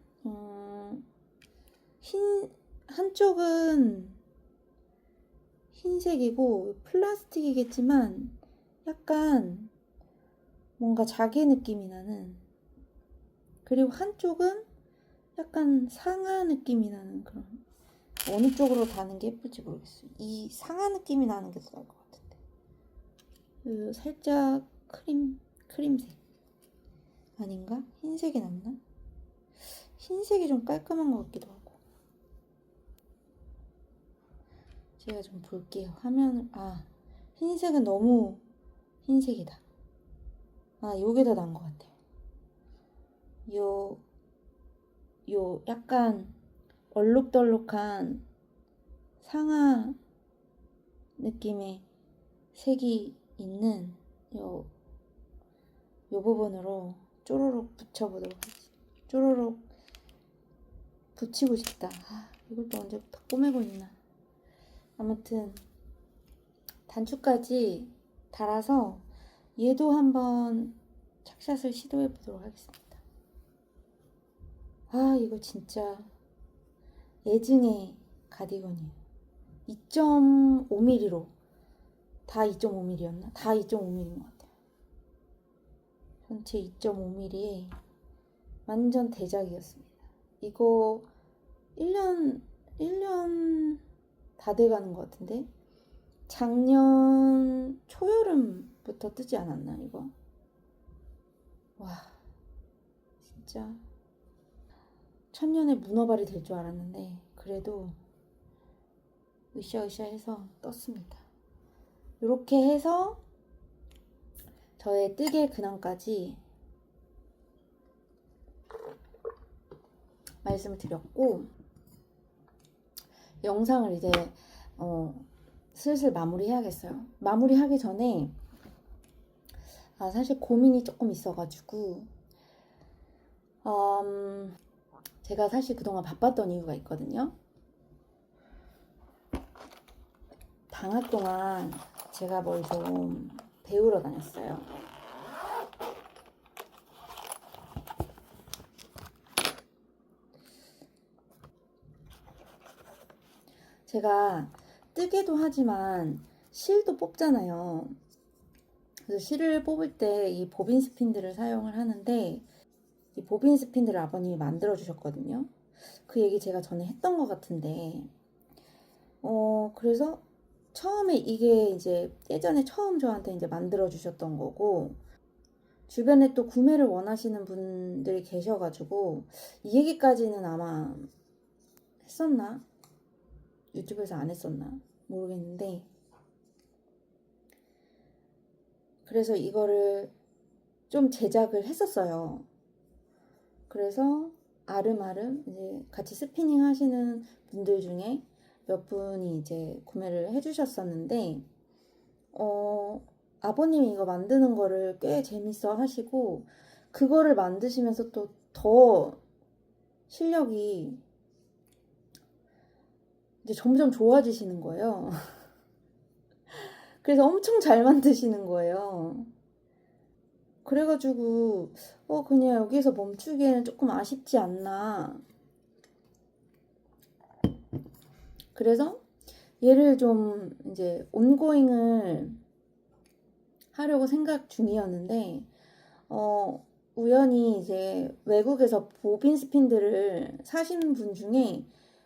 한쪽은 흰색이고 플라스틱이겠지만 약간 뭔가 자개 느낌이 나는, 그리고 한쪽은 약간 상하 느낌이 나는 그런, 어느 쪽으로 다는 게 예쁠지 모르겠어요. 이 상하 느낌이 나는 게 더 나을 것 같은데. 살짝 크림색 아닌가? 흰색이 낫나? 흰색이 좀 깔끔한 것 같기도 하고. 제가 좀 볼게요. 화면을. 흰색은 너무 흰색이다. 요게 더 나은 것 같아요. 요 약간 얼룩덜룩한 상하 느낌의 색이 있는 요 부분으로 쪼로록 붙여보도록 하겠습니다. 쪼로록 붙이고 싶다. 이걸 또 언제부터 꼬매고 있나. 아무튼 단추까지 달아서 얘도 한번 착샷을 시도해 보도록 하겠습니다. 이거 진짜 애증의 가디건이에요. 2.5mm로 다 2.5mm였나? 다 2.5mm인 것 같아요. 전체 2.5mm에 완전 대작이었습니다. 이거 1년 다 돼가는 것 같은데 작년 초여름부터 뜨지 않았나 이거? 와 진짜 천년의 문어발이 될 줄 알았는데 그래도 으쌰으쌰 해서 떴습니다. 이렇게 해서 저의 뜨개 근황까지 말씀을 드렸고 영상을 이제 슬슬 마무리해야겠어요. 마무리하기 전에 사실 고민이 조금 있어가지고 제가 사실 그동안 바빴던 이유가 있거든요. 방학 동안 제가 뭘 좀 배우러 다녔어요. 제가 뜨개도 하지만 실도 뽑잖아요. 그래서 실을 뽑을 때 이 보빈 스핀들을 사용을 하는데 이 보빈 스핀들을 아버님이 만들어 주셨거든요. 그 얘기 제가 전에 했던 것 같은데 그래서 처음에 이게 이제 예전에 처음 저한테 이제 만들어 주셨던 거고 주변에 또 구매를 원하시는 분들이 계셔가지고 이 얘기까지는 아마 했었나? 유튜브에서 안 했었나? 모르겠는데 그래서 이거를 좀 제작을 했었어요. 그래서 아름아름 이제 같이 스피닝 하시는 분들 중에 몇 분이 이제 구매를 해주셨었는데 아버님이 이거 만드는 거를 꽤 재밌어 하시고 그거를 만드시면서 또 더 실력이 이제 점점 좋아지시는 거예요. 그래서 엄청 잘 만드시는 거예요. 그래가지고 그냥 여기서 멈추기에는 조금 아쉽지 않나. 그래서 얘를 좀 이제 온고잉을 하려고 생각 중이었는데 우연히 이제 외국에서 보빈 스핀들을 사신 분 중에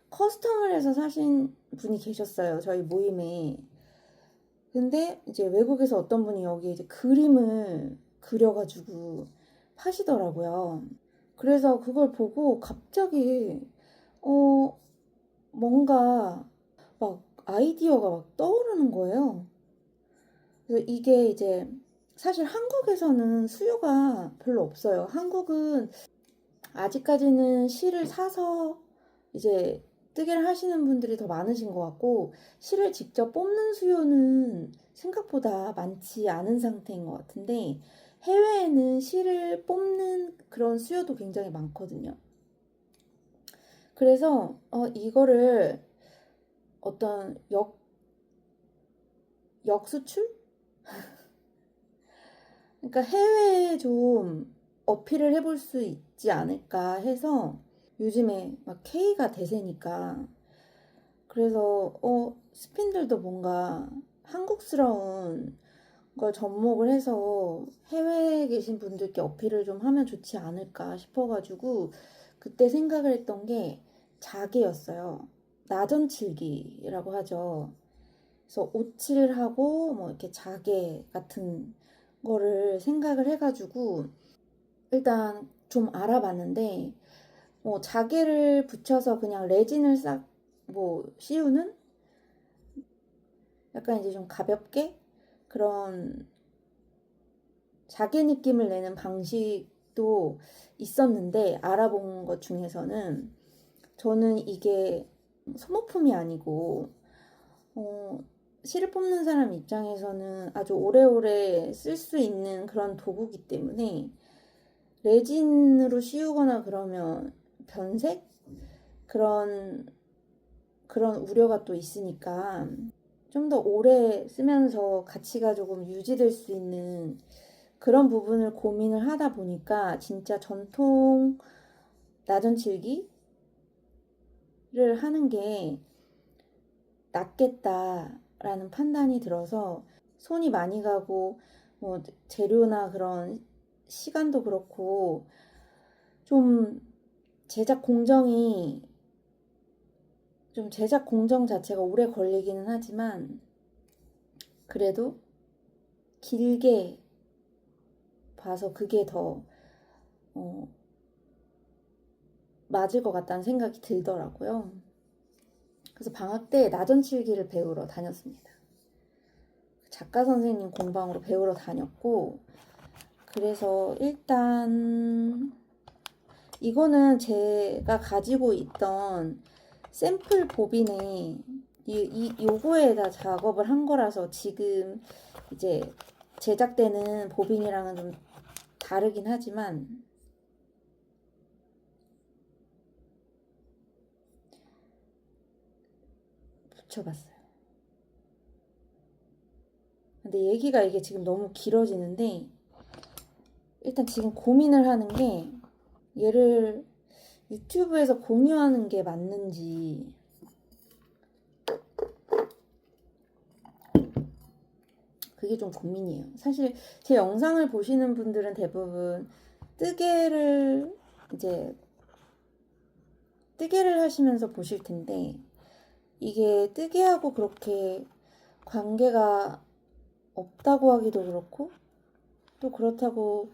커스텀을 해서 사신 분이 계셨어요. 저희 모임에. 근데 이제 외국에서 어떤 분이 여기 이제 그림을 그려가지고 파시더라고요. 그래서 그걸 보고 갑자기 뭔가 막 아이디어가 막 떠오르는 거예요. 그래서 이게 이제 사실 한국에서는 수요가 별로 없어요. 한국은 아직까지는 실을 사서 이제 뜨개를 하시는 분들이 더 많으신 것 같고 실을 직접 뽑는 수요는 생각보다 많지 않은 상태인 것 같은데 해외에는 실을 뽑는 그런 수요도 굉장히 많거든요. 그래서 이거를 어떤 역수출? 그러니까 해외에 좀 어필을 해볼 수 있지 않을까 해서 요즘에 막 K가 대세니까 그래서 스핀들도 뭔가 한국스러운 걸 접목을 해서 해외에 계신 분들께 어필을 좀 하면 좋지 않을까 싶어가지고 그때 생각을 했던 게 자개였어요. 나전칠기라고 하죠. 그래서 옷칠을 하고 뭐 이렇게 자개 같은 거를 생각을 해가지고 일단 좀 알아봤는데 자개를 붙여서 그냥 레진을 싹 뭐 씌우는 약간 이제 좀 가볍게 그런 자개 느낌을 내는 방식도 있었는데 알아본 것 중에서는 저는 이게 소모품이 아니고 실을 뽑는 사람 입장에서는 아주 오래오래 쓸 수 있는 그런 도구기 때문에 레진으로 씌우거나 그러면 변색 그런 우려가 또 있으니까 좀 더 오래 쓰면서 가치가 조금 유지될 수 있는 그런 부분을 고민을 하다 보니까 진짜 전통 나전칠기를 하는 게 낫겠다라는 판단이 들어서 손이 많이 가고 뭐 재료나 그런 시간도 그렇고 좀 제작 공정 자체가 오래 걸리기는 하지만 그래도 길게 봐서 그게 더 맞을 것 같다는 생각이 들더라고요. 그래서 방학 때 나전칠기를 배우러 다녔습니다. 작가 선생님 공방으로 배우러 다녔고, 그래서 일단 이거는 제가 가지고 있던 샘플 보빈에 요거에다 작업을 한 거라서 지금 이제 제작되는 보빈이랑은 좀 다르긴 하지만 붙여봤어요. 근데 얘기가 이게 지금 너무 길어지는데 일단 지금 고민을 하는 게 얘를 유튜브에서 공유하는 게 맞는지 그게 좀 고민이에요. 사실 제 영상을 보시는 분들은 대부분 뜨개를 하시면서 보실 텐데 이게 뜨개하고 그렇게 관계가 없다고 하기도 그렇고 또 그렇다고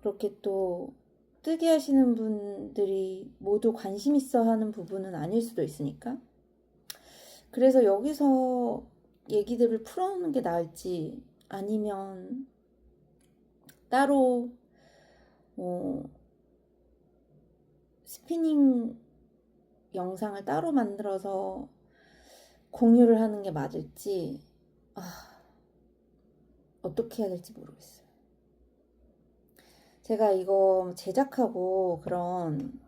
그렇게 또 뜨개 하시는 분들이 모두 관심 있어 하는 부분은 아닐 수도 있으니까 그래서 여기서 얘기들을 풀어놓는 게 나을지 아니면 따로 스피닝 영상을 따로 만들어서 공유를 하는 게 맞을지 어떻게 해야 될지 모르겠어요. 제가 이거 제작하고 그런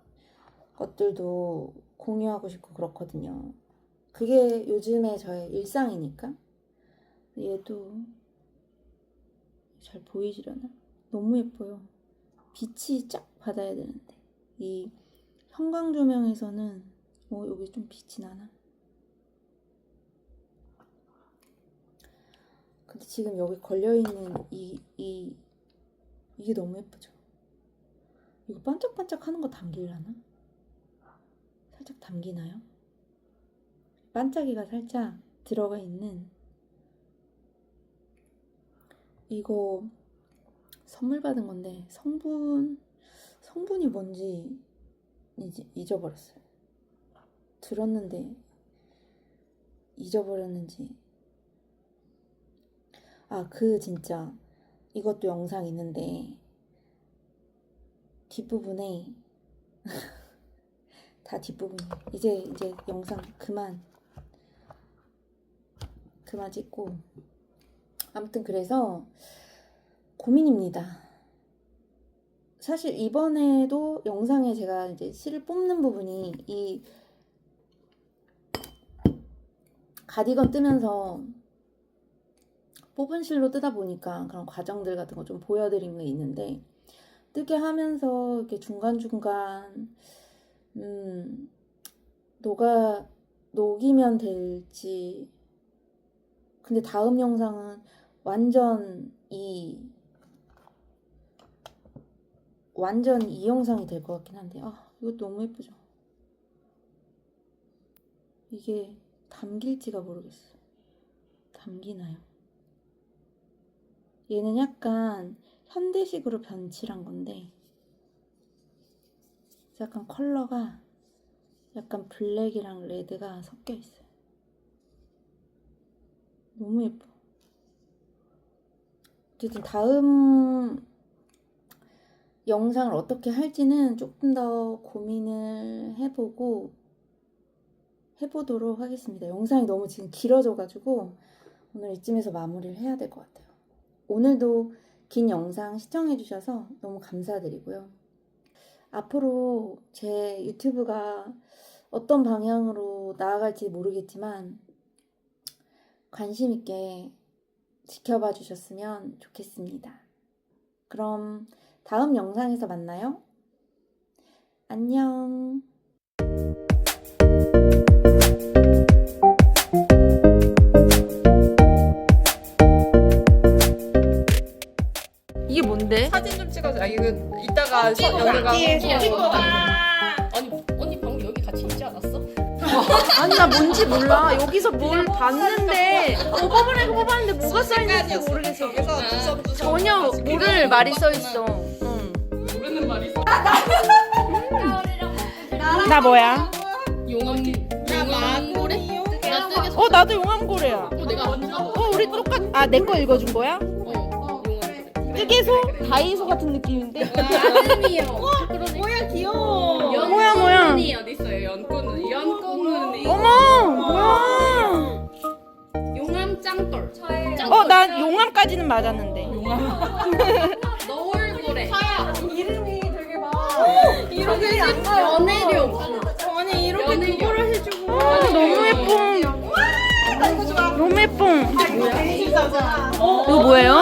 것들도 공유하고 싶고 그렇거든요. 그게 요즘에 저의 일상이니까. 얘도 잘 보이시려나? 너무 예뻐요. 빛이 쫙 받아야 되는데 이 형광 조명에서는 여기 좀 빛이 나나? 근데 지금 여기 걸려있는 이게 너무 예쁘죠? 이거 반짝반짝 하는 거 담기려나? 살짝 담기나요? 반짝이가 살짝 들어가 있는 이거 선물 받은 건데 성분이 뭔지 잊어버렸어요. 들었는데 잊어버렸는지 진짜 이것도 영상 있는데 뒷부분에 다 뒷부분이 이제 영상 그만 찍고 아무튼 그래서 고민입니다. 사실 이번에도 영상에 제가 이제 실을 뽑는 부분이 이 가디건 뜨면서 뽑은 실로 뜨다 보니까 그런 과정들 같은 거 좀 보여드린 게 있는데 뜨게 하면서 이렇게 중간중간 녹이면 될지 근데 다음 영상은 완전 이 영상이 될 것 같긴 한데 이것도 너무 예쁘죠? 이게 담길지가 모르겠어요. 담기나요? 얘는 약간 현대식으로 변칠한 건데 약간 컬러가 약간 블랙이랑 레드가 섞여 있어요. 너무 예뻐. 어쨌든 다음 영상을 어떻게 할지는 조금 더 고민을 해보도록 하겠습니다. 영상이 너무 지금 길어져가지고 오늘 이쯤에서 마무리를 해야 될 것 같아요. 오늘도 긴 영상 시청해주셔서 너무 감사드리고요. 앞으로 제 유튜브가 어떤 방향으로 나아갈지 모르겠지만 관심 있게 지켜봐 주셨으면 좋겠습니다. 그럼 다음 영상에서 만나요. 안녕. 이게 뭔데? 사진 좀 찍어줘. 아 이거 이따가 여기가 아니 언니 방금 여기 같이 있지 않았어? 아니 나 뭔지 몰라. 여기서 뭘 봤는데 뽑아보니까 뽑았는데 뭐가 써있는지 모르겠어. 전혀 모를 말이 써있어. 응. 모르는 말이 있어. 나 뭐야? 용암고래? 나 뜨개서 어 나도 용암고래야. 내가 우리 똑같. 아 내 거 읽어준 거야? 용암고래. 뜨개소? 다이소 같은 느낌인데? 아름이요. 뭐야 귀여워. 뭐야, 뭐야. 연꽃눈이 어디 있어요? 연꽃눈. 연꽃눈이. 어머 뭐야? 용암 짱돌. 나 용암까지는 맞았는데. 너울고래. 이름이 안 연애룡. 아니 이렇게 그거를 해주고. 너무 예쁨. 너무 예쁨. 이거 뭐예요?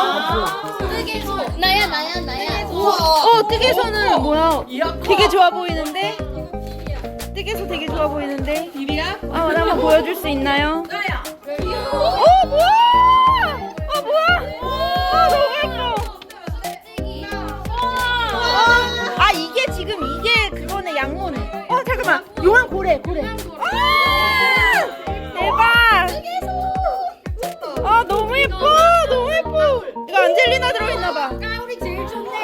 뜨개소. 나야. 뜨개소는 뭐야? 되게 좋아 보이는데? 뜨개소 되게 좋아 보이는데? 일이야? 나 한번 보여줄 수 있나요? 나야. 뭐야? 너무 예뻐. 이게 지금 이게 그거네, 양모네. 잠깐만. 용암 고래. 대박. 너무 예뻐. 이거 안젤리나 들어있나봐. 우리 제일 좋네.